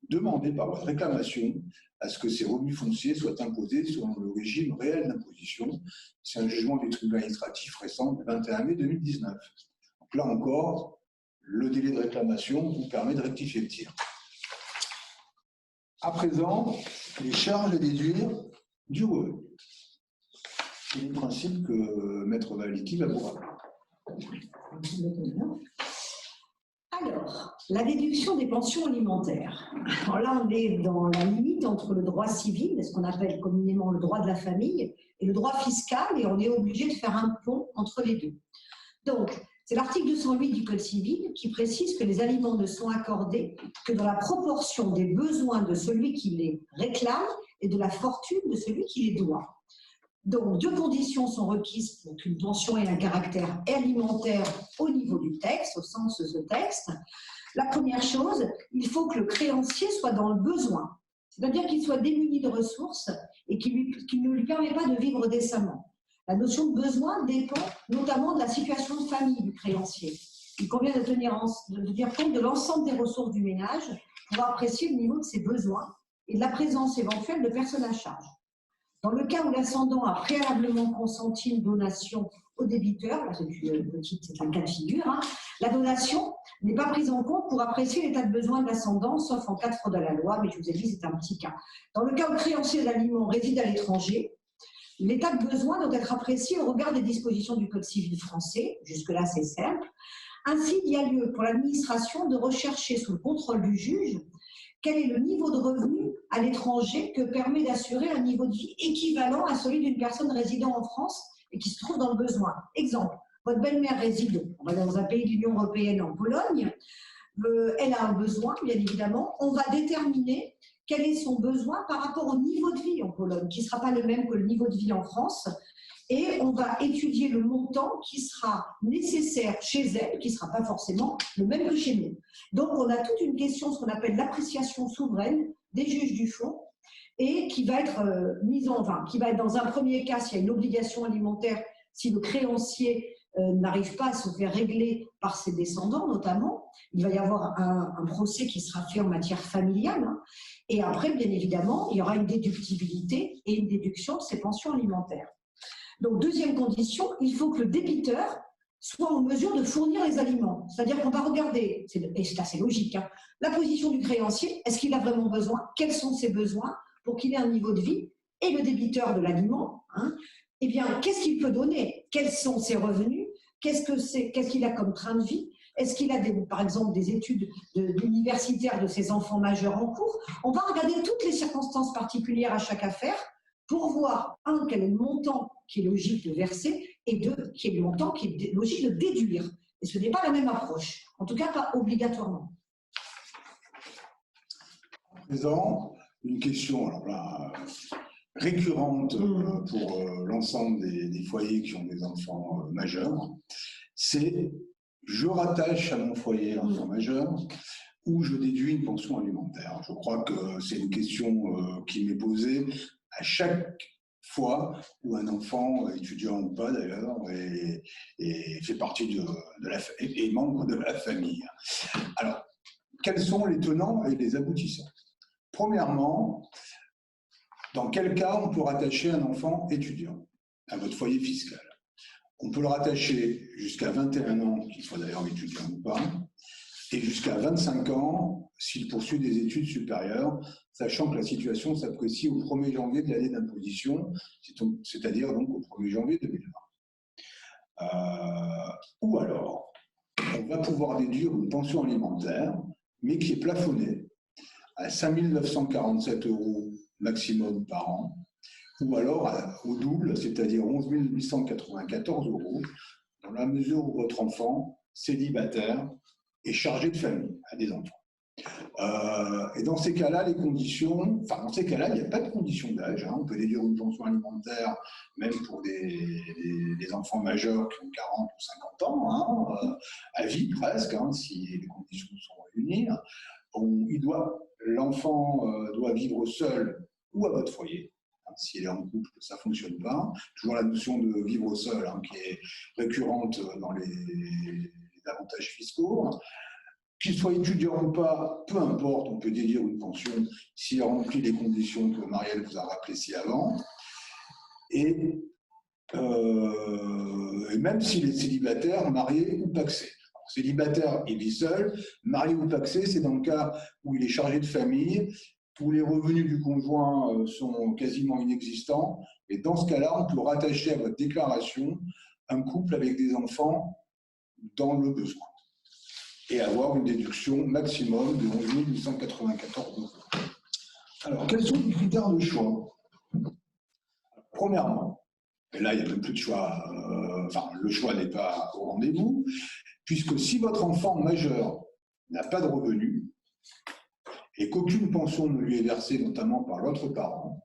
demander par voie de réclamation à ce que ces revenus fonciers soient imposés selon le régime réel d'imposition. C'est un jugement du tribunal administratif récent du 21 mai 2019. Donc là encore, le délai de réclamation vous permet de rectifier le tir. À présent, les charges à déduire du revenu. C'est le principe que Maître Valiki va vous rappeler. Alors, la déduction des pensions alimentaires. Alors là, on est dans la limite entre le droit civil, ce qu'on appelle communément le droit de la famille, et le droit fiscal, et on est obligé de faire un pont entre les deux. Donc, c'est l'article 208 du Code civil qui précise que les aliments ne sont accordés que dans la proportion des besoins de celui qui les réclame et de la fortune de celui qui les doit. Donc, 2 conditions sont requises pour qu'une pension ait un caractère alimentaire au niveau du texte, au sens de ce texte. La première chose, il faut que le créancier soit dans le besoin, c'est-à-dire qu'il soit démuni de ressources et qu'il ne lui permet pas de vivre décemment. La notion de besoin dépend notamment de la situation de famille du créancier. Il convient de tenir compte de l'ensemble des ressources du ménage pour apprécier le niveau de ses besoins et de la présence éventuelle de personnes à charge. Dans le cas où l'ascendant a préalablement consenti une donation au débiteur, là c'est un cas de figure, la donation n'est pas prise en compte pour apprécier l'état de besoin de l'ascendant, sauf en cas de fraude à la loi, mais je vous ai dit c'est un petit cas. Dans le cas où le créancier d'aliment réside à l'étranger, l'état de besoin doit être apprécié au regard des dispositions du Code civil français, jusque-là c'est simple. Ainsi, il y a lieu pour l'administration de rechercher sous le contrôle du juge quel est le niveau de revenu à l'étranger que permet d'assurer un niveau de vie équivalent à celui d'une personne résidant en France et qui se trouve dans le besoin. Exemple, votre belle-mère réside dans un pays de l'Union européenne, en Pologne, elle a un besoin, bien évidemment, on va déterminer quel est son besoin par rapport au niveau de vie en Pologne, qui ne sera pas le même que le niveau de vie en France, et on va étudier le montant qui sera nécessaire chez elle, qui ne sera pas forcément le même que chez nous. Donc, on a toute une question, ce qu'on appelle l'appréciation souveraine des juges du fond, et qui va être qui va être dans un premier cas, s'il y a une obligation alimentaire, si le créancier n'arrive pas à se faire régler par ses descendants, notamment, il va y avoir un procès qui sera fait en matière familiale, et après, bien évidemment, il y aura une déductibilité et une déduction de ses pensions alimentaires. Donc, deuxième condition, il faut que le débiteur soit en mesure de fournir les aliments. C'est-à-dire qu'on va regarder, et c'est assez logique, la position du créancier, est-ce qu'il a vraiment besoin, quels sont ses besoins pour qu'il ait un niveau de vie, et le débiteur de l'aliment, eh bien, qu'est-ce qu'il peut donner, quels sont ses revenus, qu'est-ce qu'il a comme train de vie, est-ce qu'il a, par exemple, des études universitaires de ses enfants majeurs en cours. On va regarder toutes les circonstances particulières à chaque affaire pour voir, quel est le montant qui est logique de verser, et deux, quel est le montant qui est logique de déduire. Et ce n'est pas la même approche, en tout cas pas obligatoirement. À présent, une question alors là, récurrente pour l'ensemble des foyers qui ont des enfants majeurs, c'est je rattache à mon foyer l'enfant majeur ou je déduis une pension alimentaire. Je crois que c'est une question qui m'est posée à chaque fois où un enfant, étudiant ou pas d'ailleurs, et fait partie est membre de la famille. Alors, quels sont les tenants et les aboutissants? Premièrement, dans quel cas on peut rattacher un enfant étudiant à votre foyer fiscal? On peut le rattacher jusqu'à 21 ans, qu'il soit d'ailleurs étudiant ou pas, et jusqu'à 25 ans s'il poursuit des études supérieures, sachant que la situation s'apprécie au 1er janvier de l'année d'imposition, c'est-à-dire donc au 1er janvier 2020. Ou alors, on va pouvoir déduire une pension alimentaire, mais qui est plafonnée à 5 947 € maximum par an, ou alors au double, c'est-à-dire 11 894 € dans la mesure où votre enfant célibataire est chargé de famille, a des enfants. Et dans ces cas-là, les conditions, enfin dans ces cas-là, il n'y a pas de condition d'âge. On peut déduire une pension alimentaire même pour des enfants majeurs qui ont 40 ou 50 ans, à vie presque, si les conditions sont réunies. L'enfant doit vivre seul ou à votre foyer. S'il est en couple, ça ne fonctionne pas. Toujours la notion de vivre seul qui est récurrente dans les avantages fiscaux. Qu'il soit étudiant ou pas, peu importe, on peut déduire une pension s'il remplit les conditions que Marielle vous a rappelées ci-avant. Et même s'il est célibataire, marié ou pacsé. Célibataire, il vit seul. Marié ou pacsé, c'est dans le cas où il est chargé de famille, où les revenus du conjoint sont quasiment inexistants. Et dans ce cas-là, on peut rattacher à votre déclaration un couple avec des enfants dans le besoin et avoir une déduction maximum de 11 894 €. Alors, quels sont les critères de choix? Premièrement, et là, il n'y a même plus de choix, le choix n'est pas au rendez-vous, puisque si votre enfant majeur n'a pas de revenus et qu'aucune pension ne lui est versée, notamment par l'autre parent,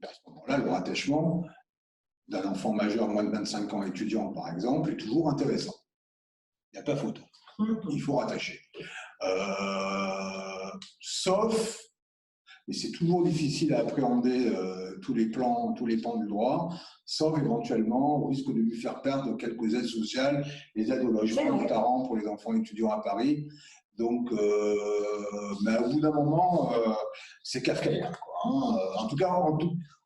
à ce moment-là, le rattachement d'un enfant majeur moins de 25 ans étudiant, par exemple, est toujours intéressant. Il n'y a pas photo. Il faut rattacher. Sauf, et c'est toujours difficile à appréhender tous les pans du droit, sauf éventuellement au risque de lui faire perdre quelques aides sociales, les aides au logement notamment pour les enfants étudiants à Paris. Donc, mais au bout d'un moment, c'est kafkaïen. En tout cas,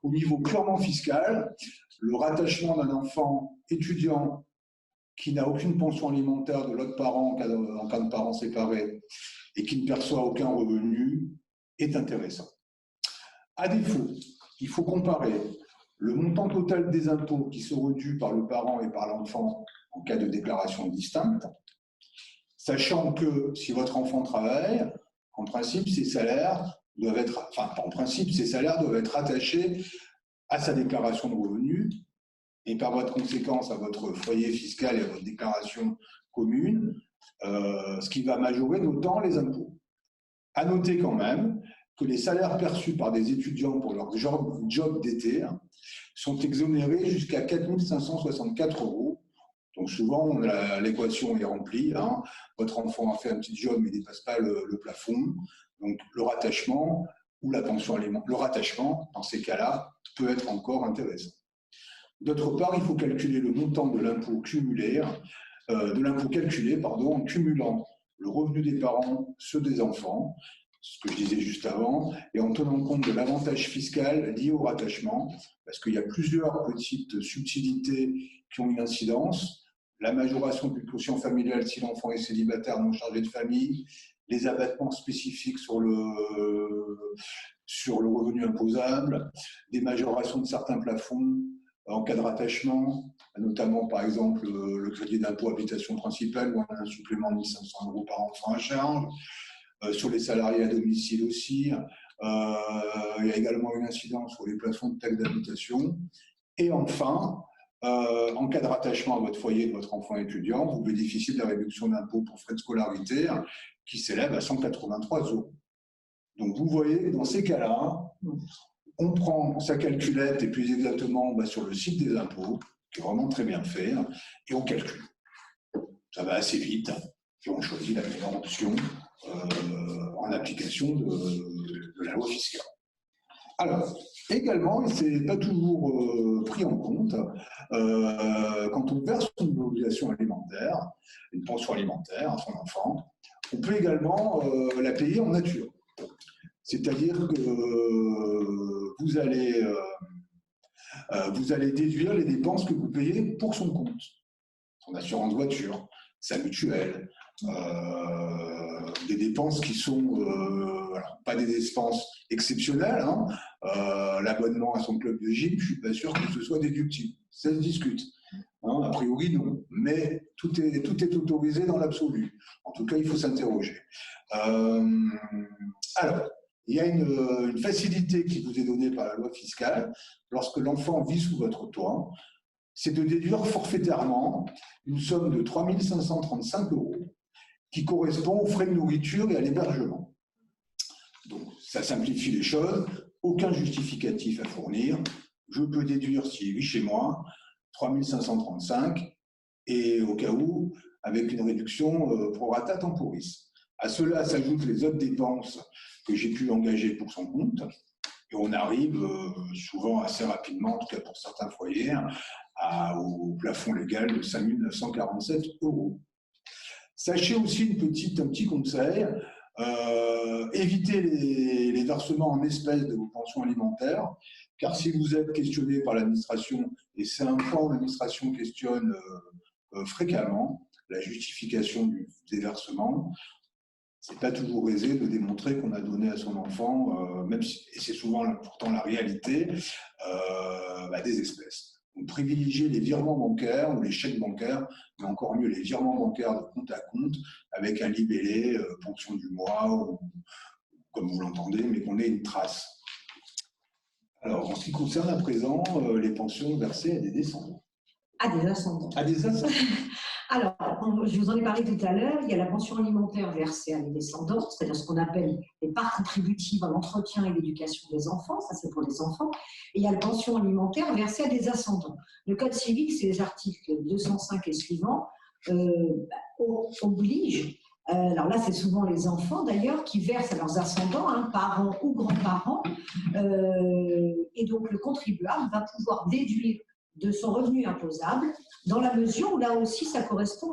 au niveau purement fiscal, le rattachement d'un enfant étudiant qui n'a aucune pension alimentaire de l'autre parent en cas de parents séparés et qui ne perçoit aucun revenu est intéressant. À défaut, il faut comparer le montant total des impôts qui seront dus par le parent et par l'enfant en cas de déclaration distincte, sachant que si votre enfant travaille, en principe, ses salaires doivent être rattachés à sa déclaration de revenus et par votre conséquence à votre foyer fiscal et à votre déclaration commune, ce qui va majorer d'autant les impôts. À noter quand même que les salaires perçus par des étudiants pour leur job d'été sont exonérés jusqu'à 4 564 €. Donc souvent, l'équation est remplie. Votre enfant a fait un petit job mais ne dépasse pas le plafond. Donc le rattachement ou la pension alimentaire, le rattachement, dans ces cas-là, peut être encore intéressant. D'autre part, il faut calculer le montant de l'impôt calculé en cumulant le revenu des parents, ceux des enfants, ce que je disais juste avant, et en tenant compte de l'avantage fiscal lié au rattachement, parce qu'il y a plusieurs petites subtilités qui ont une incidence. La majoration du quotient familial si l'enfant est célibataire non chargé de famille, les abattements spécifiques sur le revenu imposable, des majorations de certains plafonds en cas de rattachement, notamment par exemple le crédit d'impôt habitation principale où on a un supplément de 1 500 € par enfant à charge, sur les salariés à domicile aussi, il y a également une incidence sur les plafonds de taxe d'habitation. Et enfin, en cas de rattachement à votre foyer de votre enfant étudiant, vous bénéficiez de la réduction d'impôt pour frais de scolarité qui s'élève à 183 €. Donc vous voyez que dans ces cas-là, on prend sa calculette et plus exactement sur le site des impôts, qui est vraiment très bien fait, et on calcule. Ça va assez vite, et on choisit la meilleure option en application de la loi fiscale. Alors, également, et ce n'est pas toujours pris en compte, quand on verse une obligation alimentaire, une pension alimentaire à son enfant, on peut également la payer en nature. C'est-à-dire que vous allez déduire les dépenses que vous payez pour son compte. Son assurance voiture, sa mutuelle, des dépenses qui sont pas des dépenses exceptionnelles. L'abonnement à son club de gym, je ne suis pas sûr que ce soit déductible. Ça se discute. A priori, non. Mais tout est autorisé dans l'absolu. En tout cas, il faut s'interroger. Alors, il y a une facilité qui vous est donnée par la loi fiscale lorsque l'enfant vit sous votre toit, c'est de déduire forfaitairement une somme de 3 535 € qui correspond aux frais de nourriture et à l'hébergement. Donc, ça simplifie les choses. Aucun justificatif à fournir. Je peux déduire, s'il vit chez moi, 3 535 et au cas où, avec une réduction pro rata temporis. À cela s'ajoutent les autres dépenses que j'ai pu engager pour son compte. Et on arrive souvent assez rapidement, en tout cas pour certains foyers, au plafond légal de 5 947 €. Sachez aussi un petit conseil, évitez les versements en espèces de vos pensions alimentaires, car si vous êtes questionné par l'administration, et c'est un point où l'administration questionne fréquemment, la justification des versements, c'est pas toujours aisé de démontrer qu'on a donné à son enfant, même si, et c'est souvent pourtant la réalité, des espèces. Donc privilégier les virements bancaires ou les chèques bancaires, mais encore mieux les virements bancaires de compte à compte avec un libellé, pension du mois, ou comme vous l'entendez, mais qu'on ait une trace. Alors, en ce qui concerne à présent les pensions versées à des descendants. À des ascendants. À des ascendants. Alors, je vous en ai parlé tout à l'heure, il y a la pension alimentaire versée à des descendants, c'est-à-dire ce qu'on appelle les parts contributives à l'entretien et l'éducation des enfants, ça c'est pour les enfants, et il y a la pension alimentaire versée à des ascendants. Le Code civil, c'est les articles 205 et suivants, oblige, alors là c'est souvent les enfants d'ailleurs, qui versent à leurs ascendants, parents ou grands-parents, et donc le contribuable va pouvoir déduire de son revenu imposable, dans la mesure où là aussi ça correspond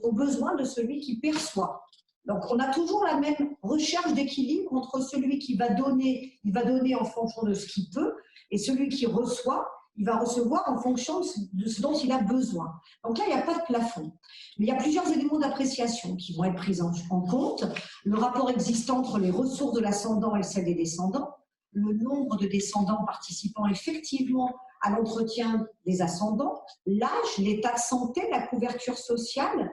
aux besoins de celui qui perçoit. Donc on a toujours la même recherche d'équilibre entre celui qui va donner, il va donner en fonction de ce qu'il peut, et celui qui reçoit, il va recevoir en fonction de ce dont il a besoin. Donc là, il n'y a pas de plafond. Mais il y a plusieurs éléments d'appréciation qui vont être pris en compte. Le rapport existant entre les ressources de l'ascendant et celles des descendants, le nombre de descendants participant effectivement à l'entretien des ascendants, l'âge, l'état de santé, la couverture sociale.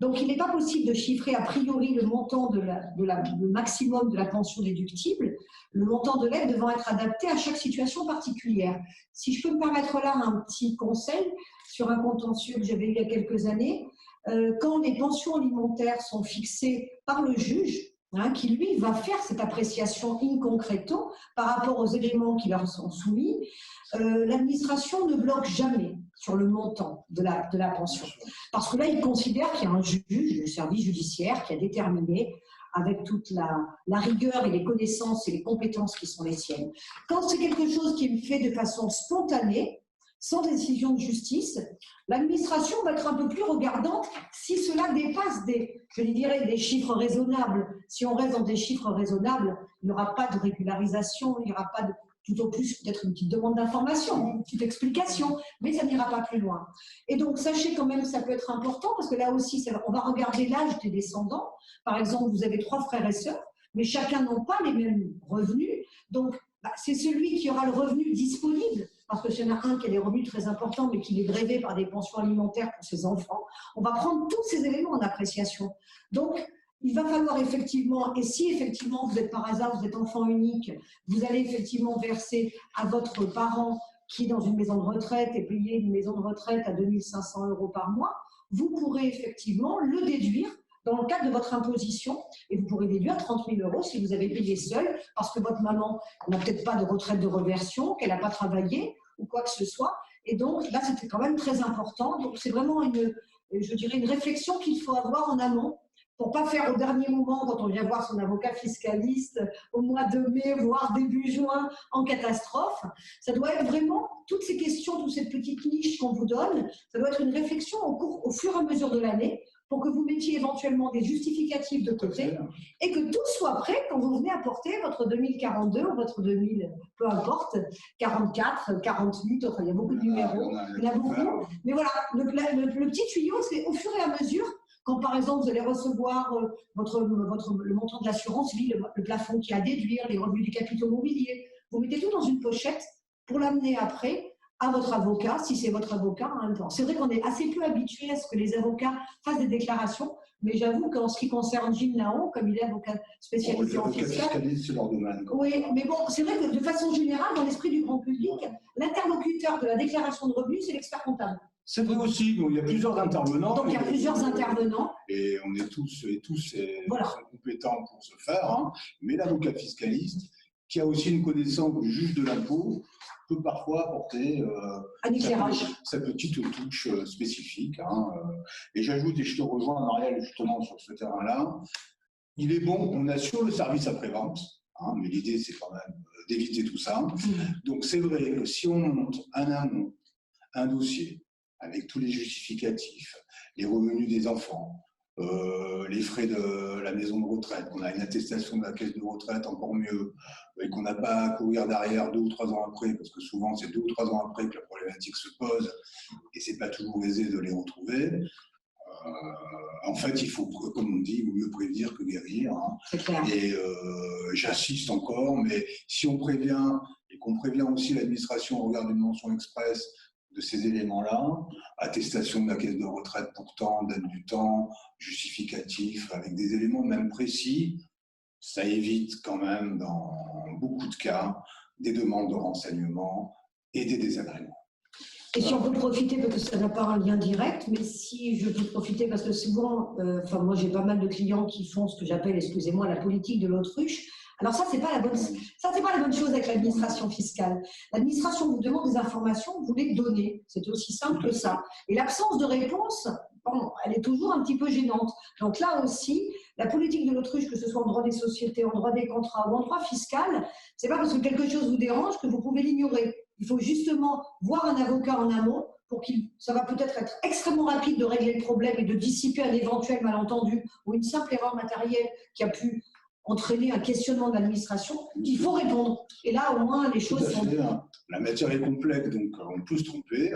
Donc, il n'est pas possible de chiffrer a priori le montant le maximum de la pension déductible, le montant de l'aide devant être adapté à chaque situation particulière. Si je peux me permettre là un petit conseil sur un contentieux que j'avais eu il y a quelques années, quand les pensions alimentaires sont fixées par le juge, qui lui va faire cette appréciation in concreto par rapport aux éléments qui leur sont soumis, l'administration ne bloque jamais sur le montant de la pension. Parce que là, il considère qu'il y a un juge, le service judiciaire, qui a déterminé avec toute la rigueur et les connaissances et les compétences qui sont les siennes. Quand c'est quelque chose qui est fait de façon spontanée, sans décision de justice, l'administration va être un peu plus regardante si cela dépasse des chiffres raisonnables. Si on reste dans des chiffres raisonnables, il n'y aura pas de régularisation, il n'y aura pas de, tout au plus peut-être une petite demande d'information, une petite explication, mais ça n'ira pas plus loin. Et donc sachez quand même, ça peut être important, parce que là aussi, on va regarder l'âge des descendants. Par exemple, vous avez 3 frères et sœurs, mais chacun n'a pas les mêmes revenus. Donc, c'est celui qui aura le revenu disponible, parce que s'il y en a un qui a des revenus très importants, mais qui est grévé par des pensions alimentaires pour ses enfants, on va prendre tous ces éléments en appréciation. Donc, il va falloir effectivement, et si effectivement vous êtes par hasard, vous êtes enfant unique, vous allez effectivement verser à votre parent qui est dans une maison de retraite et payer une maison de retraite à 2 500 € par mois, vous pourrez effectivement le déduire dans le cadre de votre imposition et vous pourrez déduire 30 000 € si vous avez payé seul parce que votre maman n'a peut-être pas de retraite de reversion, qu'elle n'a pas travaillé ou quoi que ce soit. Et donc là, c'était quand même très important. Donc c'est vraiment je dirais une réflexion qu'il faut avoir en amont pour ne pas faire au dernier moment, quand on vient voir son avocat fiscaliste au mois de mai, voire début juin, en catastrophe. Ça doit être vraiment, toutes ces questions, toutes ces petites niches qu'on vous donne, ça doit être une réflexion au fur et à mesure de l'année pour que vous mettiez éventuellement des justificatifs de côté et que tout soit prêt quand vous venez apporter votre 2042 ou votre 2000, peu importe, 44, 48, enfin, il y a beaucoup de numéros, il y en a beaucoup. Mais voilà, le petit tuyau, c'est au fur et à mesure. Quand, par exemple, vous allez recevoir le montant de l'assurance vie, le plafond qui a à déduire, les revenus du capitaux mobilier, vous mettez tout dans une pochette pour l'amener après à votre avocat, si c'est votre avocat en même temps. C'est vrai qu'on est assez peu habitué à ce que les avocats fassent des déclarations, mais j'avoue qu'en ce qui concerne Gilles Naon, comme il est avocat spécialisé en fiscal, c'est leur domaine. Oui, mais bon, c'est vrai que de façon générale, dans l'esprit du grand public, l'interlocuteur de la déclaration de revenus, c'est l'expert comptable. C'est vrai aussi, donc il y a plusieurs intervenants. Donc il y a plusieurs intervenants. Et on est tous voilà. sont compétents pour ce faire, hein. Mais l'avocat fiscaliste, qui a aussi une connaissance du juge de l'impôt, peut parfois apporter un éclairage. Sa petite touche spécifique. Hein. Et j'ajoute, et je te rejoins, Marielle, justement sur ce terrain-là, il est bon, on assure le service après-vente, hein, mais l'idée c'est quand même d'éviter tout ça. Donc c'est vrai que si on monte un amont, un dossier, avec tous les justificatifs, les revenus des enfants, les frais de la maison de retraite, qu'on a une attestation de la caisse de retraite, encore mieux, et qu'on n'a pas à courir derrière 2 ou 3 ans après, parce que souvent c'est 2 ou 3 ans après que la problématique se pose, et c'est pas toujours aisé de les retrouver. En fait, il faut, comme on dit, mieux prévenir que guérir. Hein. C'est clair. Et j'insiste encore, mais si on prévient, et qu'on prévient aussi l'administration au regard d'une mention express, de ces éléments-là, attestation de la caisse de retraite pourtant, date du temps, justificatif, avec des éléments même précis, ça évite quand même, dans beaucoup de cas, des demandes de renseignements et des désagréments. Et si on peut profiter, parce que ça n'a pas un lien direct, mais si je peux profiter, parce que souvent, moi j'ai pas mal de clients qui font ce que j'appelle, excusez-moi, la politique de l'autruche. Alors ça, c'est pas la bonne chose avec l'administration fiscale. L'administration vous demande des informations, vous les donnez. C'est aussi simple que ça. Et l'absence de réponse, bon, elle est toujours un petit peu gênante. Donc là aussi, la politique de l'autruche, que ce soit en droit des sociétés, en droit des contrats ou en droit fiscal, c'est pas parce que quelque chose vous dérange que vous pouvez l'ignorer. Il faut justement voir un avocat en amont pour ça va peut-être être extrêmement rapide de régler le problème et de dissiper un éventuel malentendu ou une simple erreur matérielle qui a pu entraîner un questionnement de l'administration, il faut répondre. Et là, au moins, les choses sont... La matière est complexe, donc on peut se tromper.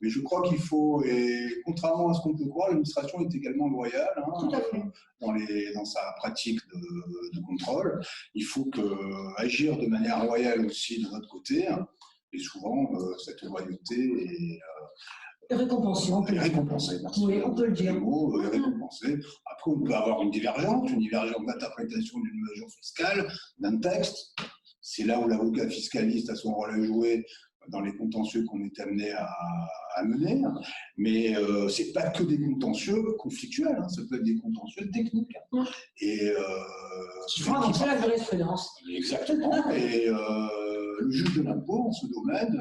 Mais je crois qu'il faut, et contrairement à ce qu'on peut croire, l'administration est également loyale dans sa pratique de contrôle. Il faut agir de manière loyale aussi de notre côté. Et souvent, cette loyauté est récompensée. Oui, on peut le dire. Récompensée. Après, on peut avoir une divergence d'interprétation d'une mesure fiscale, d'un texte. C'est là où l'avocat fiscaliste a son rôle à jouer dans les contentieux qu'on est amené à mener. Mais ce n'est pas que des contentieux conflictuels, hein, ça peut être des contentieux techniques. Et qui font avancer la jurisprudence. Exactement. Et le juge de l'impôt, en ce domaine,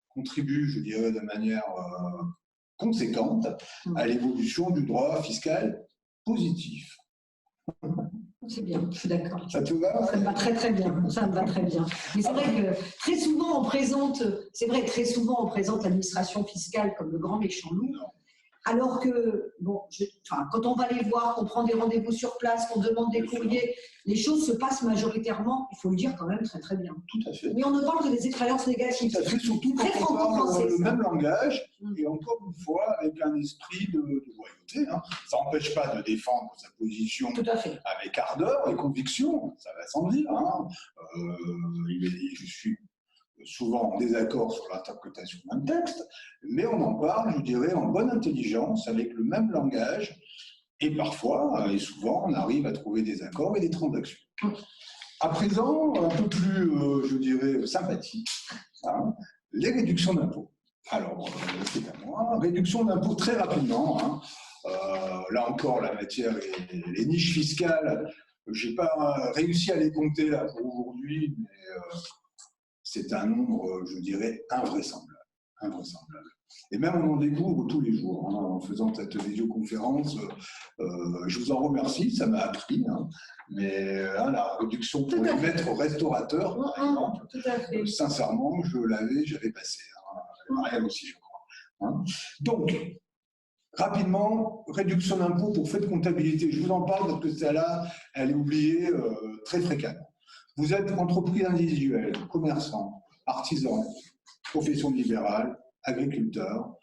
contribue, je dirais, de manière conséquente à l'évolution du droit fiscal positif. C'est bien, je suis d'accord. Ça te va? Ça me va très très bien. Ça me va très bien. Mais c'est vrai que très souvent on présente l'administration fiscale comme le grand méchant loup. Alors que, quand on va les voir, qu'on prend des rendez-vous sur place, qu'on demande des courriers, les choses se passent majoritairement, il faut le dire quand même, très très bien. Tout à fait. Mais on ne parle que des expériences négatives. Ça fait surtout très quand on parle le même langage, et encore une fois, avec un esprit de loyauté. Hein. Ça n'empêche pas de défendre sa position avec ardeur et conviction, ça va sans dire. Hein. Je suis souvent en désaccord sur l'interprétation d'un texte, mais on en parle, je dirais, en bonne intelligence, avec le même langage, et parfois, et souvent, on arrive à trouver des accords et des transactions. À présent, un peu plus, je dirais, sympathique, hein, les réductions d'impôts. Alors, c'est à moi, réduction d'impôts très rapidement. Hein. Là encore, la matière, les niches fiscales, je n'ai pas réussi à les compter là pour aujourd'hui, mais c'est un nombre, je dirais, invraisemblable. Invraisemblable. Et même on en découvre tous les jours, hein, en faisant cette vidéoconférence. Je vous en remercie, ça m'a appris. Hein, mais la réduction pour les maîtres restaurateurs, par exemple, tout à fait. Sincèrement, j'avais passé. Hein, Marianne aussi, je crois. Hein. Donc, rapidement, réduction d'impôts pour frais de comptabilité. Je vous en parle parce que celle-là, elle est oubliée très fréquemment. Vous êtes entreprise individuelle, commerçant, artisan, profession libérale, agriculteur.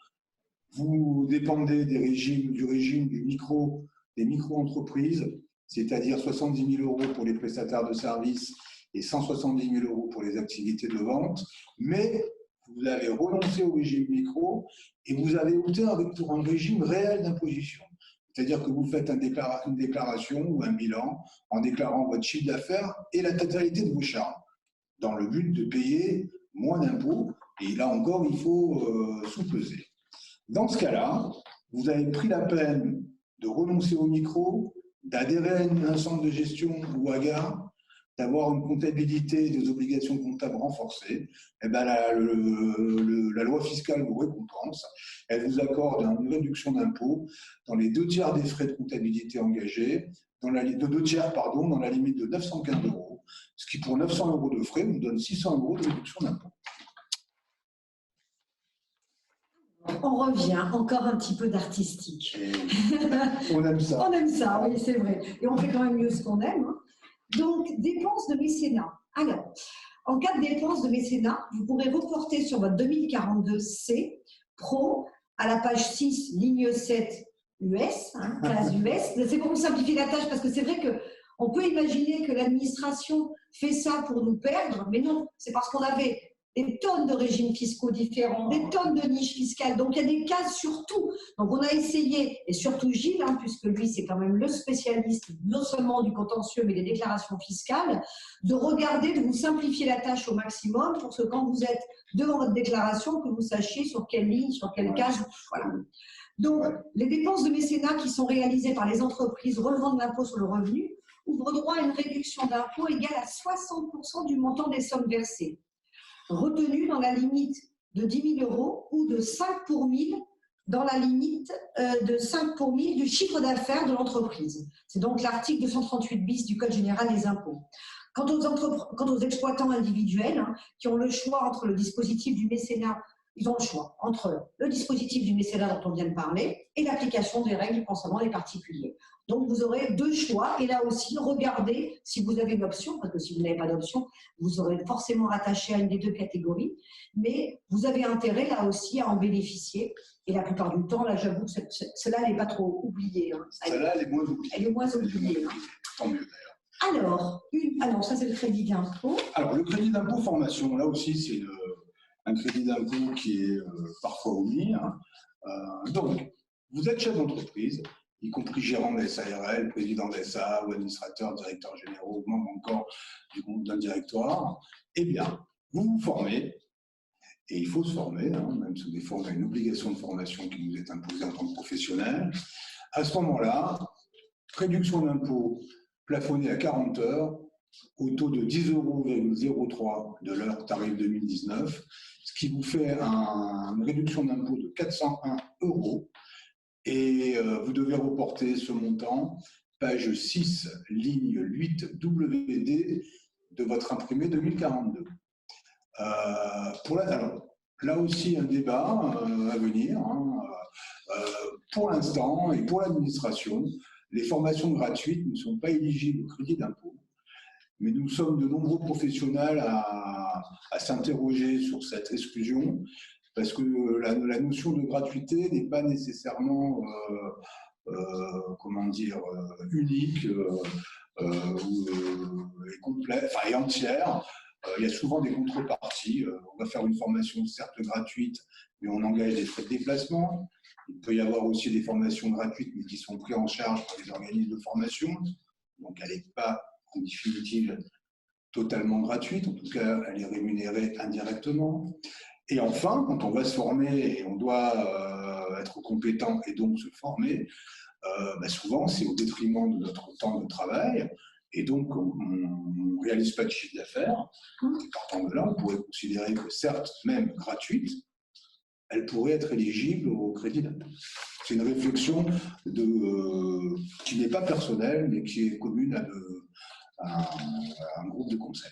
Vous dépendez du régime des micro-entreprises, c'est-à-dire 70 000 € pour les prestataires de services et 170 000 € pour les activités de vente. Mais vous avez renoncé au régime micro et vous avez opté pour un régime réel d'imposition. C'est-à-dire que vous faites une déclaration ou un bilan en déclarant votre chiffre d'affaires et la totalité de vos charges, dans le but de payer moins d'impôts. Et là encore, il faut sous-peser. Dans ce cas-là, vous avez pris la peine de renoncer au micro, d'adhérer à un centre de gestion ou à gare, d'avoir une comptabilité des obligations comptables renforcées. Et ben la loi fiscale vous récompense. Elle vous accorde une réduction d'impôt dans les 2/3 des frais de comptabilité engagés, dans la limite de 915 €, ce qui pour 900 € de frais nous donne 600 € de réduction d'impôt. On revient, encore un petit peu d'artistique. On aime ça. On aime ça, oui, c'est vrai. Et on fait quand même mieux ce qu'on aime. Hein. Donc, dépenses de mécénat. Alors, en cas de dépenses de mécénat, vous pourrez reporter sur votre 2042C Pro à la page 6, ligne 7 US, hein, classe US. C'est pour vous simplifier la tâche parce que c'est vrai qu'on peut imaginer que l'administration fait ça pour nous perdre, mais non, c'est parce qu'on avait des tonnes de régimes fiscaux différents, des tonnes de niches fiscales. Donc, il y a des cases sur tout. Donc, on a essayé, et surtout Gilles, hein, puisque lui, c'est quand même le spécialiste, non seulement du contentieux, mais des déclarations fiscales, de regarder, de vous simplifier la tâche au maximum pour que quand vous êtes devant votre déclaration, que vous sachiez sur quelle ligne, sur quelle case. Voilà. Donc, les dépenses de mécénat qui sont réalisées par les entreprises relevant de l'impôt sur le revenu ouvrent droit à une réduction d'impôt égale à 60% du montant des sommes versées, retenu dans la limite de 10 000 € ou de 5 pour 1000 dans la limite de 5 pour 1000 du chiffre d'affaires de l'entreprise. C'est donc l'article 238 bis du Code général des impôts. Quant aux exploitants individuels, hein, qui ont le choix entre le dispositif du mécénat, ils ont le choix entre le dispositif du mécénat dont on vient de parler et l'application des règles concernant les particuliers. Donc, vous aurez deux choix. Et là aussi, regardez si vous avez une option, parce que si vous n'avez pas d'option, vous serez forcément rattaché à une des deux catégories. Mais vous avez intérêt, là aussi, à en bénéficier. Et la plupart du temps, là, j'avoue que cela n'est pas trop oublié. Hein. Celle-là, elle est moins oubliée. Elle est moins oubliée. Hein. Tant mieux, d'ailleurs. Alors, ça, c'est le crédit d'impôt. Alors, le crédit d'impôt formation, là aussi, c'est un crédit d'impôt qui est parfois omis. Hein. Donc, vous êtes chef d'entreprise, y compris gérant de SARL, président d'SA ou administrateur, directeur général, ou membre encore d'un directoire, eh bien, vous vous formez, et il faut se former, hein, même si des fois on a une obligation de formation qui nous est imposée en tant que professionnel. À ce moment-là, réduction d'impôt plafonnée à 40 heures, au taux de 10,03 € de l'heure tarif 2019, ce qui vous fait une réduction d'impôt de 401 €. Et vous devez reporter ce montant, page 6, ligne 8 WD de votre imprimé 2042. Alors, là aussi, un débat à venir. Hein, pour l'instant, et pour l'administration, les formations gratuites ne sont pas éligibles au crédit d'impôt. Mais nous sommes de nombreux professionnels à s'interroger sur cette exclusion, parce que la notion de gratuité n'est pas nécessairement unique et complète, et entière. Il y a souvent des contreparties. On va faire une formation certes gratuite, mais on engage des frais de déplacement. Il peut y avoir aussi des formations gratuites, mais qui sont prises en charge par les organismes de formation. Donc elle n'est pas en définitive totalement gratuite, en tout cas elle est rémunérée indirectement. Et enfin, quand on va se former et on doit être compétent et donc se former, souvent c'est au détriment de notre temps de travail et donc on ne réalise pas de chiffre d'affaires. Partant de là, on pourrait considérer que certes, même gratuite, elle pourrait être éligible au crédit d'impôt. C'est une réflexion qui n'est pas personnelle, mais qui est commune à un groupe de conseil.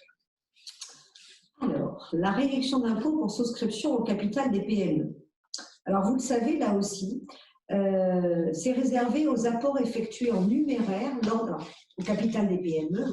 Alors, la réduction d'impôt pour souscription au capital des PME. Alors, vous le savez, là aussi, c'est réservé aux apports effectués en numéraire au capital des PME,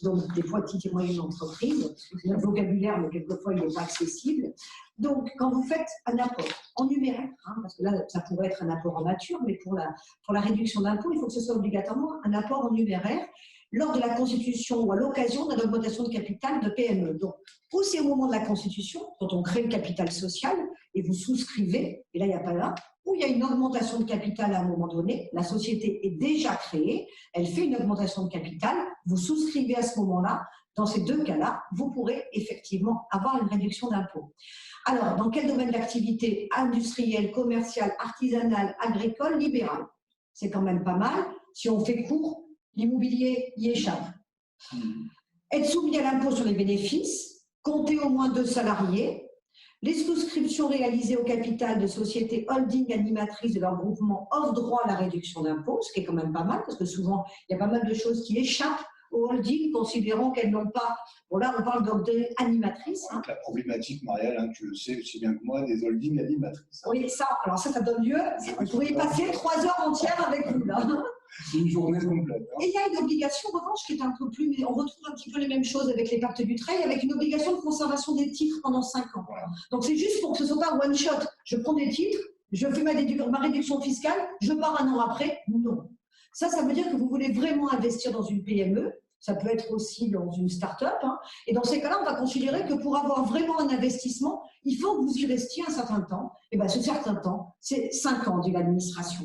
donc des petites et moyennes entreprises. C'est un vocabulaire, mais quelquefois, il n'est pas accessible. Donc, quand vous faites un apport en numéraire, parce que là, ça pourrait être un apport en nature, mais pour la réduction d'impôt, il faut que ce soit obligatoirement un apport en numéraire lors de la constitution ou à l'occasion d'une augmentation de capital de PME. Donc, ou c'est au moment de la constitution, quand on crée le capital social et vous souscrivez, et là, il n'y a pas là, ou il y a une augmentation de capital à un moment donné, la société est déjà créée, elle fait une augmentation de capital, vous souscrivez à ce moment-là. Dans ces deux cas-là, vous pourrez effectivement avoir une réduction d'impôt. Alors, dans quel domaine d'activité? Industriel, commercial, artisanal, agricole, libéral? C'est quand même pas mal. Si on fait court, l'immobilier y échappe. Être soumis à l'impôt sur les bénéfices, compter au moins 2 salariés, les souscriptions réalisées au capital de sociétés holding animatrices de leur groupement offrent droit à la réduction d'impôt, ce qui est quand même pas mal, parce que souvent, il y a pas mal de choses qui échappent aux holdings, considérant qu'elles n'ont pas… Bon, là, on parle d'holding animatrices. La problématique, Marielle, tu le sais aussi bien que moi, des holdings animatrices. Oui, ça donne lieu. Vous pourriez passer 3 heures entières avec vous, là. Une journée complète. Et il y a une obligation, en revanche, qui est un peu plus… On retrouve un petit peu les mêmes choses avec les pactes du trade, avec une obligation de conservation des titres pendant 5 ans. Voilà. Donc, c'est juste pour que ce ne soit pas one shot. Je prends des titres, je fais ma réduction fiscale, je pars 1 an après. Non. Ça veut dire que vous voulez vraiment investir dans une PME. Ça peut être aussi dans une start-up. Et dans ces cas-là, on va considérer que pour avoir vraiment un investissement, il faut que vous y restiez un certain temps. Et bien, ce certain temps, c'est 5 ans de l'administration.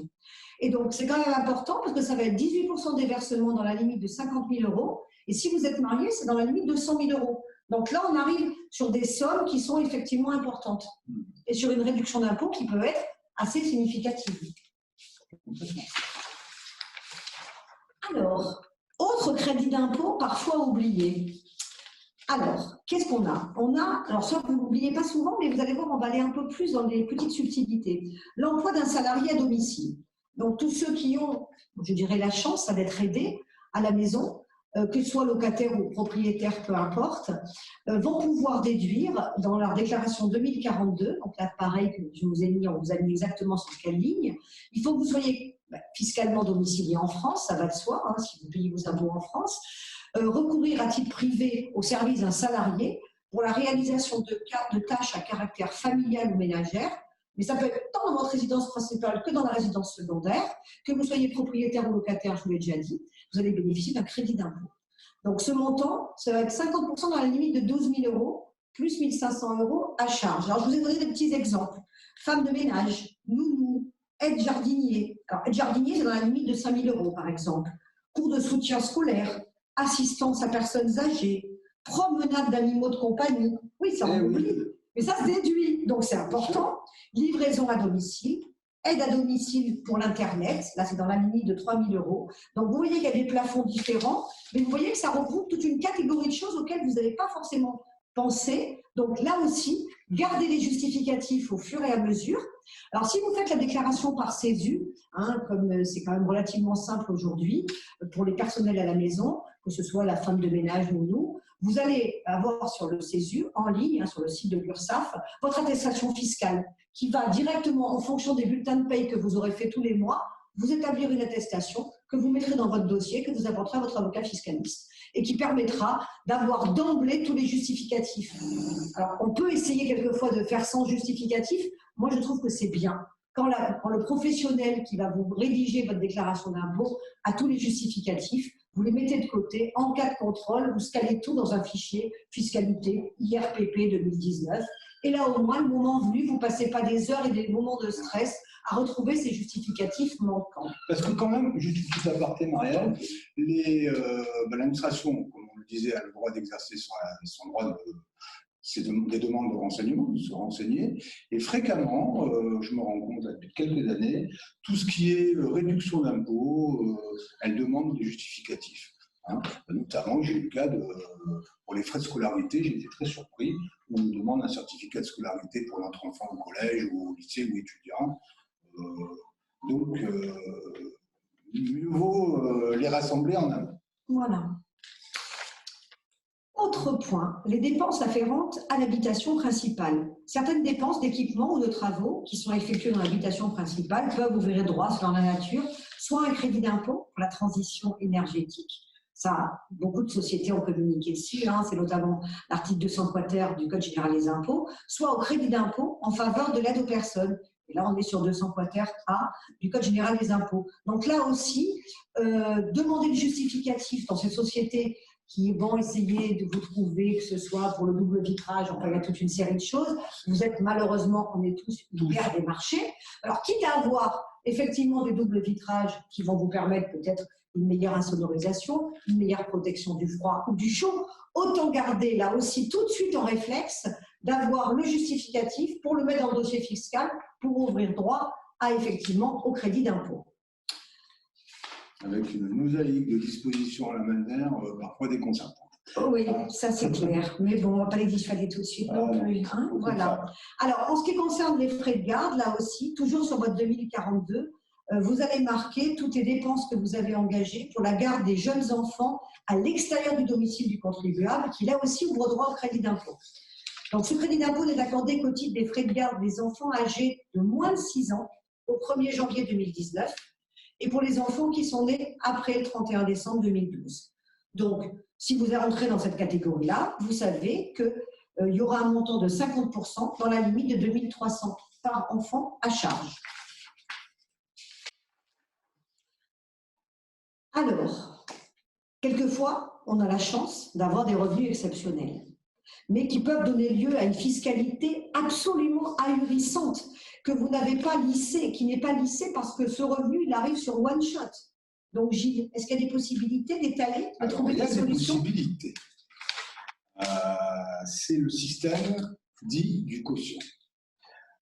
Et donc, c'est quand même important parce que ça va être 18% des versements dans la limite de 50 000 €. Et si vous êtes marié, c'est dans la limite de 100 000 €. Donc là, on arrive sur des sommes qui sont effectivement importantes et sur une réduction d'impôt qui peut être assez significative. Alors, autre crédit d'impôt parfois oublié. Alors, qu'est-ce qu'on a? Alors ça, vous n'oubliez pas souvent, mais vous allez voir, on va aller un peu plus dans les petites subtilités. L'emploi d'un salarié à domicile. Donc, tous ceux qui ont, je dirais, la chance d'être aidés à la maison, que ce soit locataire ou propriétaire, peu importe, vont pouvoir déduire dans leur déclaration 2042, donc là, pareil que je vous ai mis, on vous a mis exactement sur quelle ligne, il faut que vous soyez fiscalement domicilié en France, ça va de soi, si vous payez vos impôts en France, recourir à titre privé au service d'un salarié pour la réalisation de tâches à caractère familial ou ménagère, mais ça peut être tant dans votre résidence principale que dans la résidence secondaire, que vous soyez propriétaire ou locataire, je vous l'ai déjà dit, vous allez bénéficier d'un crédit d'impôt. Donc ce montant, ça va être 50% dans la limite de 12 000 € plus 1 500 € à charge. Alors je vous ai donné des petits exemples. Femme de ménage, nounou, aide jardinier. Alors aide jardinier, c'est dans la limite de 5 000 € par exemple. Cours de soutien scolaire, assistance à personnes âgées, promenade d'animaux de compagnie. Oui, ça on oublie. Mais ça se déduit, donc c'est important. Livraison à domicile, aide à domicile pour l'Internet, là c'est dans la limite de 3 000 €. Donc vous voyez qu'il y a des plafonds différents, mais vous voyez que ça regroupe toute une catégorie de choses auxquelles vous n'avez pas forcément pensé. Donc là aussi, gardez les justificatifs au fur et à mesure. Alors si vous faites la déclaration par CESU, comme c'est quand même relativement simple aujourd'hui, pour les personnels à la maison, que ce soit la femme de ménage ou nous, vous allez avoir sur le CESU, en ligne, sur le site de l'URSSAF, votre attestation fiscale qui va directement, en fonction des bulletins de paye que vous aurez fait tous les mois, vous établir une attestation que vous mettrez dans votre dossier, que vous apporterez à votre avocat fiscaliste et qui permettra d'avoir d'emblée tous les justificatifs. Alors, on peut essayer quelquefois de faire sans justificatif. Moi, je trouve que c'est bien. Quand le professionnel qui va vous rédiger votre déclaration d'impôt a tous les justificatifs, vous les mettez de côté. En cas de contrôle, vous scalez tout dans un fichier fiscalité IRPP 2019. Et là, au moins, le moment venu, vous ne passez pas des heures et des moments de stress à retrouver ces justificatifs manquants. Parce que quand même, juste une petite aparté, Marielle, l'administration, comme on le disait, a le droit d'exercer son droit c'est des demandes de renseignement, de se renseigner. Et fréquemment, je me rends compte depuis quelques années, tout ce qui est réduction d'impôts, elles demandent des justificatifs. Hein. Notamment, j'ai eu le cas pour les frais de scolarité, j'ai été très surpris. On nous demande un certificat de scolarité pour notre enfant au collège ou au lycée ou étudiant. Donc, mieux vaut les rassembler en amont. Voilà. Autre point, les dépenses afférentes à l'habitation principale. Certaines dépenses d'équipement ou de travaux qui sont effectuées dans l'habitation principale peuvent ouvrir droit selon la nature, soit un crédit d'impôt pour la transition énergétique. Ça, beaucoup de sociétés ont communiqué dessus, hein, c'est notamment l'article 200 quater du Code général des impôts, soit au crédit d'impôt en faveur de l'aide aux personnes. Et là, on est sur 200 quater A du Code général des impôts. Donc là aussi, demander le justificatif dans ces sociétés qui vont essayer de vous trouver, que ce soit pour le double vitrage, enfin il y a toute une série de choses. Vous êtes malheureusement, on est tous hyper des marchés. Alors quitte à avoir effectivement des doubles vitrages qui vont vous permettre peut-être une meilleure insonorisation, une meilleure protection du froid ou du chaud, autant garder là aussi tout de suite en réflexe d'avoir le justificatif pour le mettre dans le dossier fiscal pour ouvrir droit à effectivement au crédit d'impôt. Avec une mosaïque de dispositions à la manière, parfois déconcertante. Oui, ça c'est clair. Mais bon, on ne va pas les dissuader tout de suite non plus. Hein, voilà. Alors, en ce qui concerne les frais de garde, là aussi, toujours sur votre 2042, vous avez marqué toutes les dépenses que vous avez engagées pour la garde des jeunes enfants à l'extérieur du domicile du contribuable, qui là aussi ouvre droit au crédit d'impôt. Donc, ce crédit d'impôt n'est accordé qu'au titre des frais de garde des enfants âgés de moins de 6 ans au 1er janvier 2019 et pour les enfants qui sont nés après le 31 décembre 2012. Donc, si vous êtes rentré dans cette catégorie-là, vous savez qu'il y aura un montant de 50% dans la limite de 2 300 par enfant à charge. Alors, quelquefois, on a la chance d'avoir des revenus exceptionnels, mais qui peuvent donner lieu à une fiscalité absolument ahurissante que vous n'avez pas lissée, qui n'est pas lissée parce que ce revenu, il arrive sur one shot. Donc, Gilles, est-ce qu'il y a des possibilités d'étaler, de trouver des solutions? Il y a des possibilités. C'est le système dit du quotient.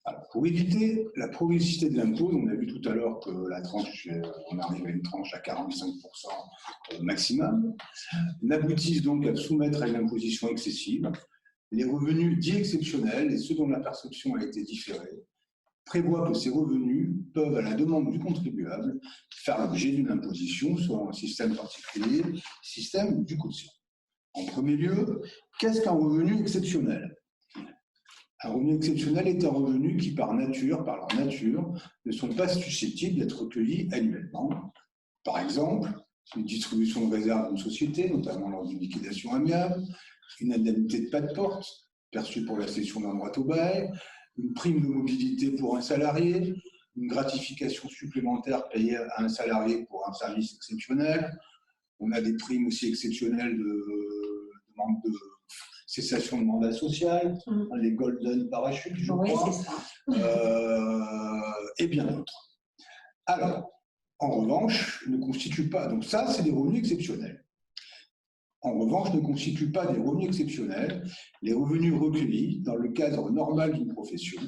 Alors, pour éviter la progressivité de l'impôt, on a vu tout à l'heure que la tranche, on arrive à une tranche à 45% maximum, n'aboutissent donc à soumettre à une imposition excessive. Les revenus dits exceptionnels et ceux dont la perception a été différée prévoient que ces revenus peuvent, à la demande du contribuable, faire l'objet d'une imposition sur un système particulier, système du quotient. En premier lieu, qu'est-ce qu'un revenu exceptionnel? Un revenu exceptionnel est un revenu qui, par leur nature, ne sont pas susceptibles d'être recueillis annuellement. Par exemple, une distribution de réserve d'une société, notamment lors d'une liquidation amiable, une indemnité de pas de porte perçue pour la cession d'un droit au bail, une prime de mobilité pour un salarié, une gratification supplémentaire payée à un salarié pour un service exceptionnel. On a des primes aussi exceptionnelles de cessation de mandat social, les golden parachutes, je crois, et bien d'autres. Alors, en revanche, ne constituent pas, donc ça, c'est des revenus exceptionnels. En revanche, ne constituent pas des revenus exceptionnels les revenus recueillis dans le cadre normal d'une profession,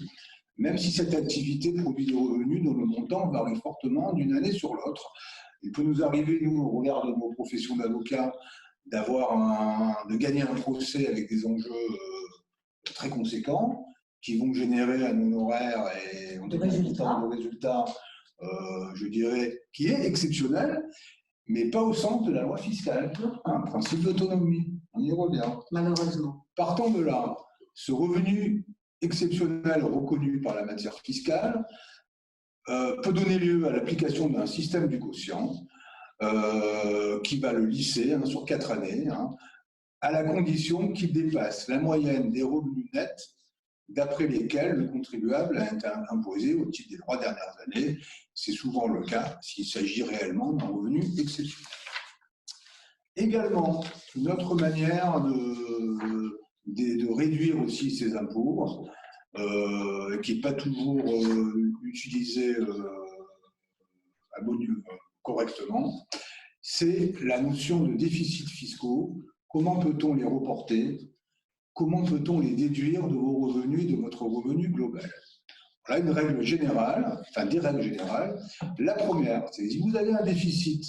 même si cette activité produit des revenus dont le montant varie fortement d'une année sur l'autre. Il peut nous arriver, nous, au regard de nos professions d'avocats, de gagner un procès avec des enjeux très conséquents qui vont générer un honoraire et un résultat, je dirais, qui est exceptionnel, mais pas au sens de la loi fiscale, un principe d'autonomie. On y revient. Malheureusement. Partant de là, ce revenu exceptionnel reconnu par la matière fiscale peut donner lieu à l'application d'un système du quotient qui va le lisser sur 4 années, à la condition qu'il dépasse la moyenne des revenus nets d'après lesquels le contribuable a été imposé au titre des 3 dernières années. C'est souvent le cas s'il s'agit réellement d'un revenu exceptionnel. Également, une autre manière de réduire aussi ces impôts, qui n'est pas toujours utilisée correctement, c'est la notion de déficits fiscaux. Comment peut-on les reporter? comment peut-on les déduire de vos revenus et de votre revenu global? Voilà une règle générale, enfin des règles générales. La première, c'est si vous avez un déficit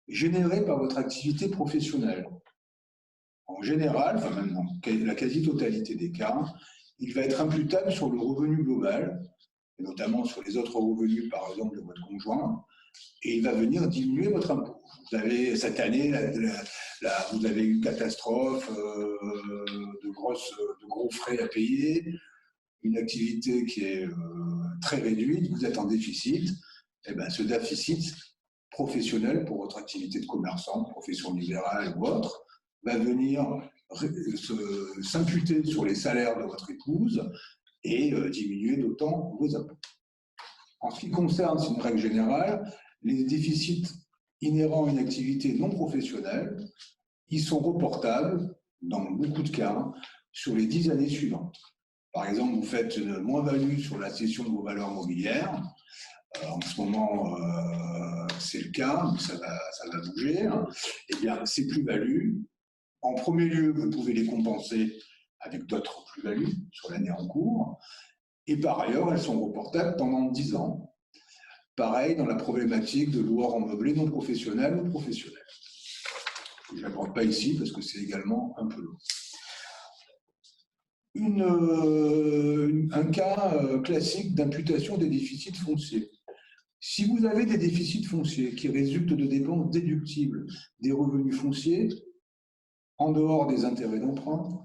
généré par votre activité professionnelle, en général, enfin même dans la quasi-totalité des cas, il va être imputable sur le revenu global, et notamment sur les autres revenus, par exemple, de votre conjoint, et il va venir diminuer votre impôt. Vous avez, cette année, vous avez une catastrophe, de gros frais à payer, une activité qui est très réduite, vous être en déficit, et bien ce déficit professionnel pour votre activité de commerçant, profession libérale ou autre, va venir s'imputer sur les salaires de votre épouse et diminuer d'autant vos impôts. En ce qui concerne, c'est une règle générale, les déficits inhérents à une activité non professionnelle, ils sont reportables, dans beaucoup de cas, sur les 10 années suivantes. Par exemple, vous faites une moins-value sur la cession de vos valeurs mobilières. En ce moment, c'est le cas, mais ça va bouger. Hein. Eh bien, ces plus-values, en premier lieu, vous pouvez les compenser avec d'autres plus-values sur l'année en cours. Et par ailleurs, elles sont reportables pendant 10 ans. Pareil dans la problématique de loueurs en meublé non professionnels ou professionnels. Je ne l'aborde pas ici parce que c'est également un peu lourd. Un cas classique d'imputation des déficits fonciers. Si vous avez des déficits fonciers qui résultent de dépenses déductibles des revenus fonciers, en dehors des intérêts d'emprunt,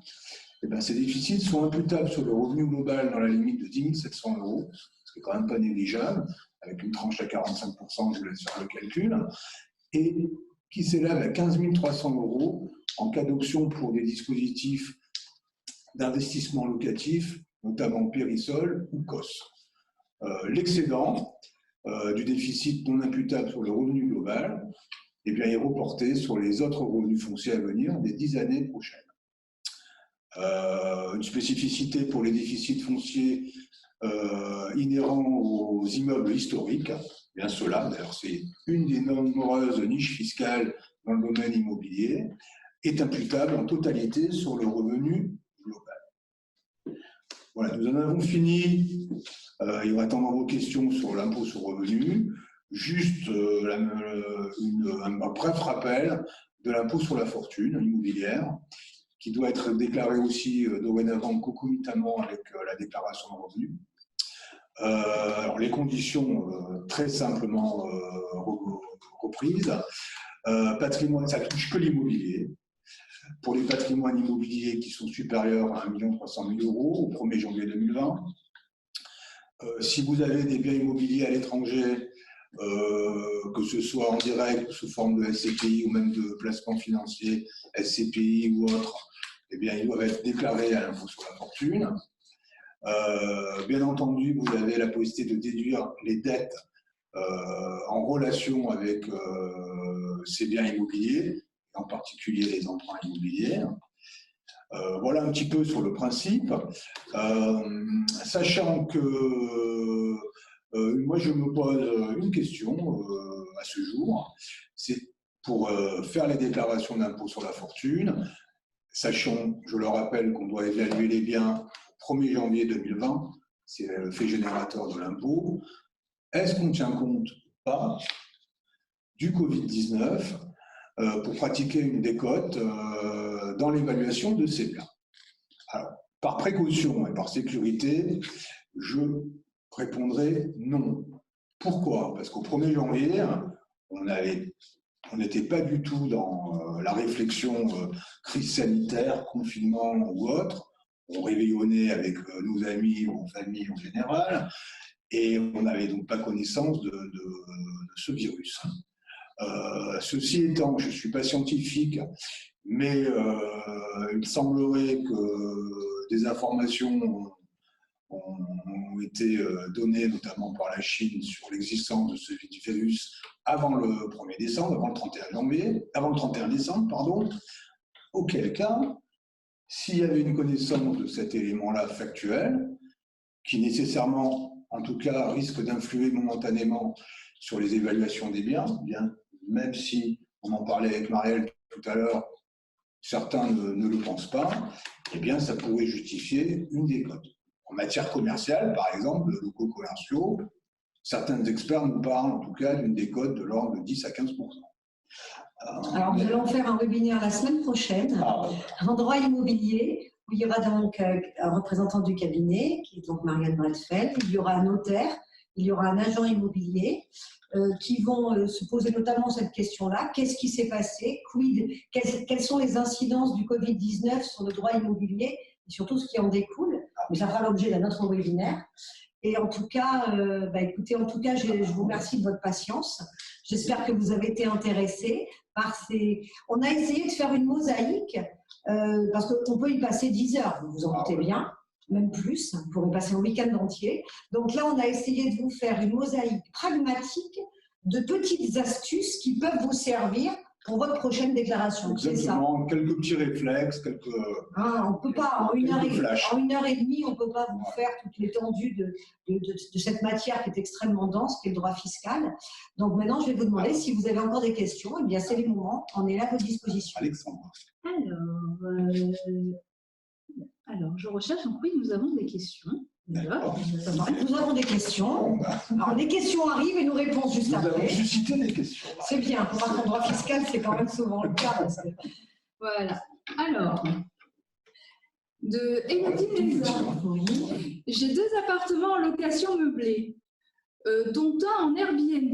eh bien, ces déficits sont imputables sur le revenu global dans la limite de 10 700 €, ce qui n'est quand même pas négligeable, avec une tranche à 45%, je vous laisse faire le calcul, et qui s'élève à 15 300 € en cas d'option pour des dispositifs d'investissement locatif, notamment Périsol ou COS. L'excédent du déficit non imputable sur le revenu global eh bien, est reporté sur les autres revenus fonciers à venir des 10 années prochaines. Une spécificité pour les déficits fonciers inhérents aux immeubles historiques, bien cela, d'ailleurs c'est une des nombreuses niches fiscales dans le domaine immobilier, est imputable en totalité sur le revenu global. Voilà, nous en avons fini. Il y aura attendre vos questions sur l'impôt sur revenu. Juste un bref rappel de l'impôt sur la fortune immobilière, qui doit être déclaré aussi dorénavant concomitamment avec la déclaration de revenus. Alors les conditions très simplement reprises. Patrimoine, ça touche que l'immobilier. Pour les patrimoines immobiliers qui sont supérieurs à 1 300 000 € au 1er janvier 2020. Si vous avez des biens immobiliers à l'étranger, que ce soit en direct sous forme de SCPI ou même de placement financier, SCPI ou autre, eh bien, ils doivent être déclarés à l'impôt sur la fortune. Bien entendu, vous avez la possibilité de déduire les dettes en relation avec ces biens immobiliers, en particulier les emprunts immobiliers. Voilà un petit peu sur le principe, sachant que moi je me pose une question à ce jour, c'est pour faire les déclarations d'impôt sur la fortune, sachant, je le rappelle, qu'on doit évaluer les biens au 1er janvier 2020, c'est le fait générateur de l'impôt, est-ce qu'on tient compte ou pas du Covid-19 pour pratiquer une décote dans l'évaluation de ces biens. Alors, par précaution et par sécurité, je répondrai non. Pourquoi? Parce qu'au 1er janvier, on n'était pas du tout dans la réflexion crise sanitaire, confinement ou autre. On réveillonnait avec nos amis ou en famille en général, et on n'avait donc pas connaissance de ce virus. Ceci étant, je ne suis pas scientifique, mais il semblerait que des informations ont été données, notamment par la Chine, sur l'existence de ce virus avant le 1er décembre, avant le 31 décembre, pardon, auquel cas, s'il y avait une connaissance de cet élément-là factuel, qui nécessairement, en tout cas, risque d'influer momentanément sur les évaluations des biens, même si on en parlait avec Marielle tout à l'heure, certains ne le pensent pas, eh bien, ça pourrait justifier une décote. En matière commerciale, par exemple, de locaux commerciaux, certains experts nous parlent en tout cas d'une décote de l'ordre de 10 à 15%. Alors, nous allons faire un webinaire la semaine prochaine en droit immobilier, où il y aura donc un représentant du cabinet, qui est donc Marianne Bredfeld, il y aura un notaire, il y aura un agent immobilier, qui vont se poser notamment cette question-là. Qu'est-ce qui s'est passé? Quelles sont les incidences du Covid-19 sur le droit immobilier et surtout ce qui en découle? Mais ça fera l'objet d'un autre webinaire. Et en tout cas, écoutez, je vous remercie de votre patience. J'espère que vous avez été intéressés par ces... On a essayé de faire une mosaïque, parce qu'on peut y passer 10 heures, vous vous en doutez bien, même plus, on pourrait passer un week-end entier. Donc là, on a essayé de vous faire une mosaïque pragmatique de petites astuces qui peuvent vous servir pour votre prochaine déclaration. Exactement, quelques petits réflexes, on ne peut pas, en 1h30, on ne peut pas vous faire toute l'étendue de cette matière qui est extrêmement dense, qui est le droit fiscal. Donc maintenant, je vais vous demander si vous avez encore des questions. Eh bien, c'est le moment, on est là à votre disposition. Alexandre. Alors, je recherche, donc oui, nous avons des questions. Nous avons des questions. Alors, les questions arrivent et nous répondons juste après. Nous avons suscité des questions. C'est bien, pour voir qu'en droit fiscal, c'est quand même souvent le cas. Voilà. Alors, de Élodie Lézard. J'ai 2 appartements en location meublée, dont un en Airbnb.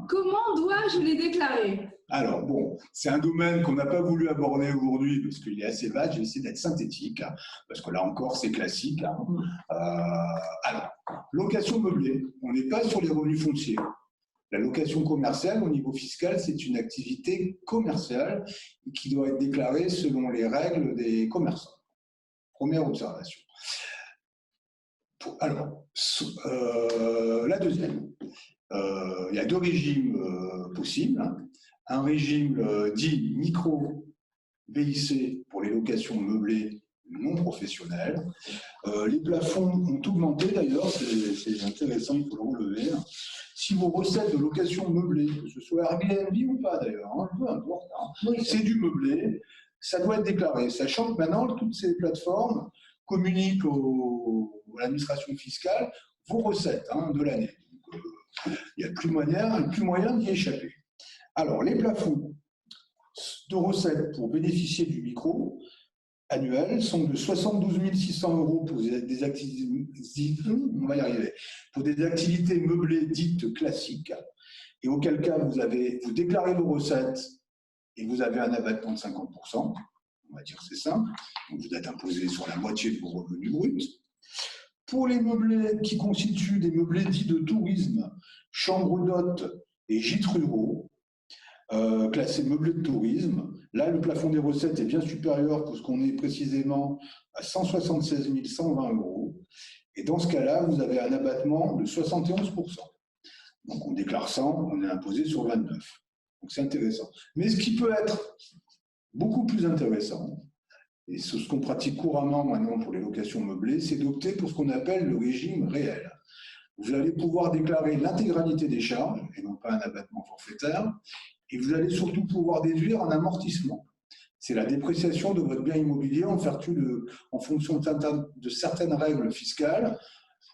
Comment dois-je les déclarer? Alors, bon, c'est un domaine qu'on n'a pas voulu aborder aujourd'hui parce qu'il est assez vaste. Je vais essayer d'être synthétique, parce que là encore, c'est classique. Alors, location meublée, on n'est pas sur les revenus fonciers. La location commerciale, au niveau fiscal, c'est une activité commerciale qui doit être déclarée selon les règles des commerçants. Première observation. Alors, la deuxième, il y a 2 régimes possibles. Un régime dit micro-BIC pour les locations meublées non professionnelles. Les plafonds ont augmenté d'ailleurs, c'est intéressant, il faut le relever. Si vos recettes de location meublée, que ce soit Airbnb ou pas d'ailleurs, peu importe, c'est du meublé, ça doit être déclaré. Sachant que maintenant, toutes ces plateformes communiquent à l'administration fiscale vos recettes de l'année. Il n'y a plus moyen d'y échapper. Alors, les plafonds de recettes pour bénéficier du micro annuel sont de 72 600 € pour des activités, on va y arriver, pour des activités meublées dites classiques, et auquel cas vous déclarez vos recettes et vous avez un abattement de 50%, on va dire c'est simple, donc vous êtes imposé sur la moitié de vos revenus bruts. Pour les meublés qui constituent des meublés dits de tourisme, chambres d'hôtes et gîtes ruraux, classés meublés de tourisme, là le plafond des recettes est bien supérieur puisqu'on est précisément à 176 120 €. Et dans ce cas-là, vous avez un abattement de 71%. Donc on déclare 100, on est imposé sur 29. Donc c'est intéressant. Mais ce qui peut être beaucoup plus intéressant, et c'est ce qu'on pratique couramment maintenant pour les locations meublées, c'est d'opter pour ce qu'on appelle le régime réel. Vous allez pouvoir déclarer l'intégralité des charges, et non pas un abattement forfaitaire, et vous allez surtout pouvoir déduire un amortissement. C'est la dépréciation de votre bien immobilier en fonction de certaines règles fiscales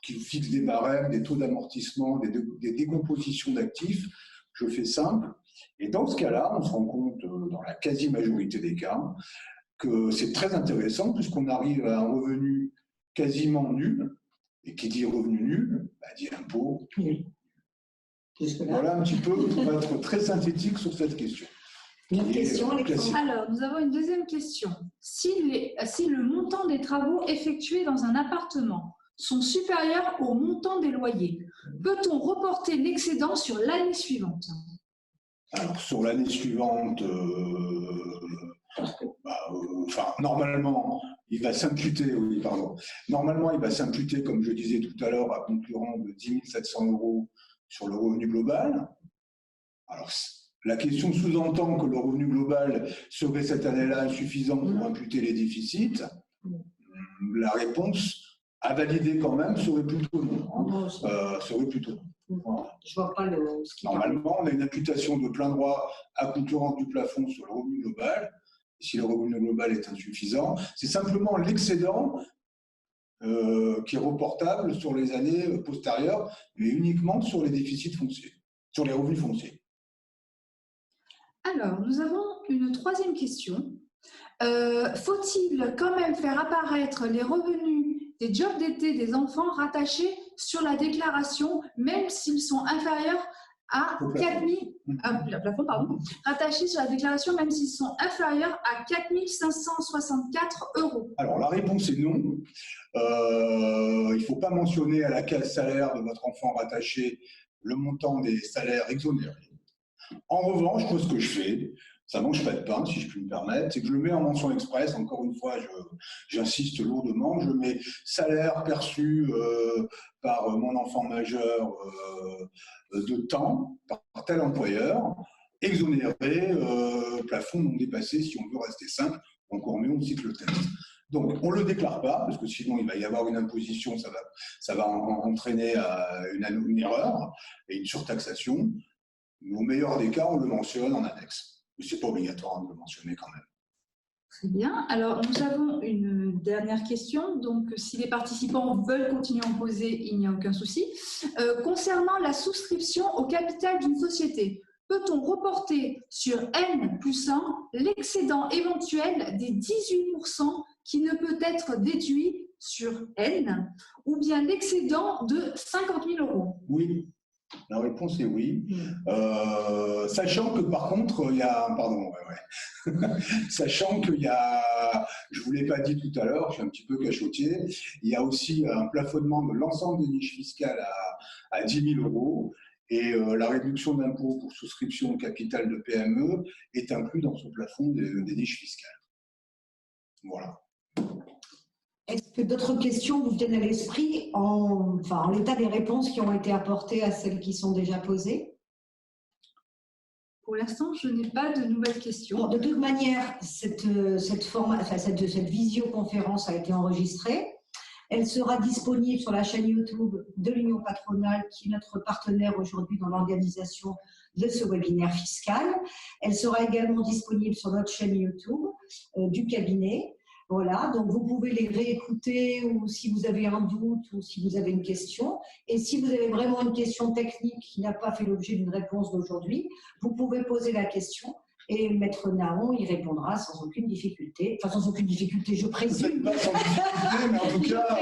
qui fixent des barèmes, des taux d'amortissement, des décompositions d'actifs. Je fais simple. Et dans ce cas-là, on se rend compte, dans la quasi-majorité des cas, que c'est très intéressant puisqu'on arrive à un revenu quasiment nul. Et qui dit revenu nul, dit impôt. Oui. Voilà un petit peu pour être très synthétique sur cette question. Une question, Alexandre. Alors, nous avons une deuxième question. Si le montant des travaux effectués dans un appartement sont supérieurs au montant des loyers, peut-on reporter l'excédent sur l'année suivante? Alors, sur l'année suivante, normalement, il va s'imputer, Normalement, il va s'imputer, comme je disais tout à l'heure, à concurrent de 10 700 € sur le revenu global. Alors, la question sous-entend que le revenu global serait cette année-là insuffisant pour imputer les déficits. La réponse à valider quand même serait plutôt non. Serait plutôt non. Voilà. Je vois pas Normalement, on a une imputation de plein droit à concurrence du plafond sur le revenu global. si le revenu global est insuffisant. C'est simplement l'excédent qui est reportable sur les années postérieures, mais uniquement sur les déficits fonciers, sur les revenus fonciers. Alors, nous avons une troisième question. Faut-il quand même faire apparaître les revenus des jobs d'été des enfants rattachés sur la déclaration, même s'ils sont inférieurs à 4 000, rattachés sur la déclaration, même s'ils sont inférieurs à 4 564 €? Alors, la réponse est non. Il ne faut pas mentionner à la case salaire de votre enfant rattaché le montant des salaires exonérés. En revanche, moi, ce que je fais, ça ne mange pas de pain, si je puis me permettre, c'est que je le mets en mention express. Encore une fois, j'insiste lourdement, je mets salaire perçu par mon enfant majeur de temps, par tel employeur, exonéré, plafond non dépassé, si on veut rester simple, encore mieux, on cite le texte. Donc, on ne le déclare pas, parce que sinon, il va y avoir une imposition, ça va entraîner une erreur et une surtaxation. Mais au meilleur des cas, on le mentionne en annexe. Mais ce n'est pas obligatoire de le mentionner quand même. Très bien. Alors, nous avons une dernière question. Donc, si les participants veulent continuer à en poser, il n'y a aucun souci. Concernant la souscription au capital d'une société, peut-on reporter sur N+1 l'excédent éventuel des 18% qui ne peut être déduit sur N, ou bien l'excédent de 50 000 €? Oui. La réponse est oui. Sachant que par contre, il y a... Pardon, sachant qu'il y a... Je ne vous l'ai pas dit tout à l'heure, je suis un petit peu cachotier, il y a aussi un plafonnement de l'ensemble des niches fiscales à 10 000 €. Et la réduction d'impôt pour souscription au capital de PME est inclus dans ce plafond des niches fiscales. Voilà. Est-ce que d'autres questions vous viennent à l'esprit en l'état des réponses qui ont été apportées à celles qui sont déjà posées? Pour l'instant, je n'ai pas de nouvelles questions. Bon, de toute manière, cette visioconférence a été enregistrée. Elle sera disponible sur la chaîne YouTube de l'Union patronale, qui est notre partenaire aujourd'hui dans l'organisation de ce webinaire fiscal. Elle sera également disponible sur notre chaîne YouTube du cabinet. Voilà, donc vous pouvez les réécouter ou si vous avez un doute ou si vous avez une question. Et si vous avez vraiment une question technique qui n'a pas fait l'objet d'une réponse d'aujourd'hui, vous pouvez poser la question et Maître Nahon y répondra sans aucune difficulté. Enfin, sans aucune difficulté, je présume. Pas sans difficulté, mais en tout cas,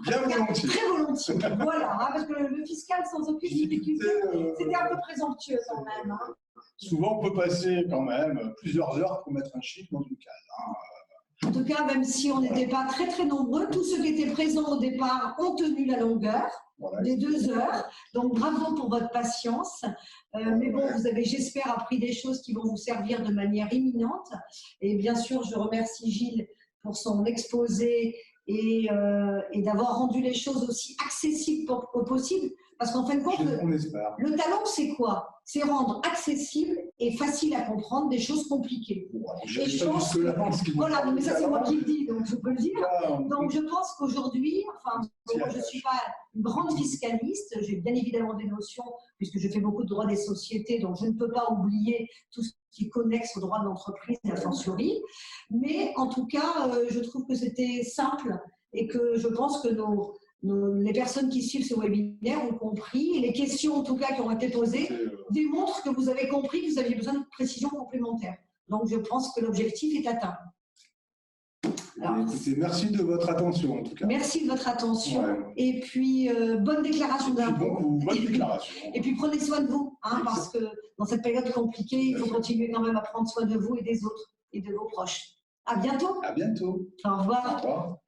bien volontiers. Très volontiers. Voilà, hein, parce que le fiscal sans aucune difficulté, c'était un peu présomptueux quand même. Hein. Souvent, on peut passer quand même plusieurs heures pour mettre un chiffre dans une case. Hein. En tout cas, même si on n'était pas très nombreux, tous ceux qui étaient présents au départ ont tenu la longueur des 2 heures. Donc, bravo pour votre patience. Mais bon, vous avez, j'espère, appris des choses qui vont vous servir de manière imminente. Et bien sûr, je remercie Gilles pour son exposé et d'avoir rendu les choses aussi accessibles que possible. Parce qu'en fin de compte, le talent, c'est quoi? C'est rendre accessible et facile à comprendre des choses compliquées. Et je pense que, voilà, mais ça c'est moi qui le dis, donc je peux le dire. Donc je pense qu'aujourd'hui, enfin, moi je ne suis pas une grande fiscaliste, j'ai bien évidemment des notions, puisque je fais beaucoup de droit des sociétés, donc je ne peux pas oublier tout ce qui est connexe au droit de l'entreprise et à fortiori. Mais en tout cas, je trouve que c'était simple et que je pense que les personnes qui suivent ce webinaire ont compris, et les questions en tout cas qui ont été posées démontrent que vous avez compris que vous aviez besoin de précisions complémentaires. Donc je pense que l'objectif est atteint. Alors, écoutez, merci de votre attention en tout cas. Merci de votre attention et puis bonne déclaration d'impôt. Bonne déclaration. Et puis prenez soin de vous, hein, parce que dans cette période compliquée, il faut continuer quand même à prendre soin de vous et des autres et de vos proches. À bientôt. À bientôt. Au revoir. Au revoir.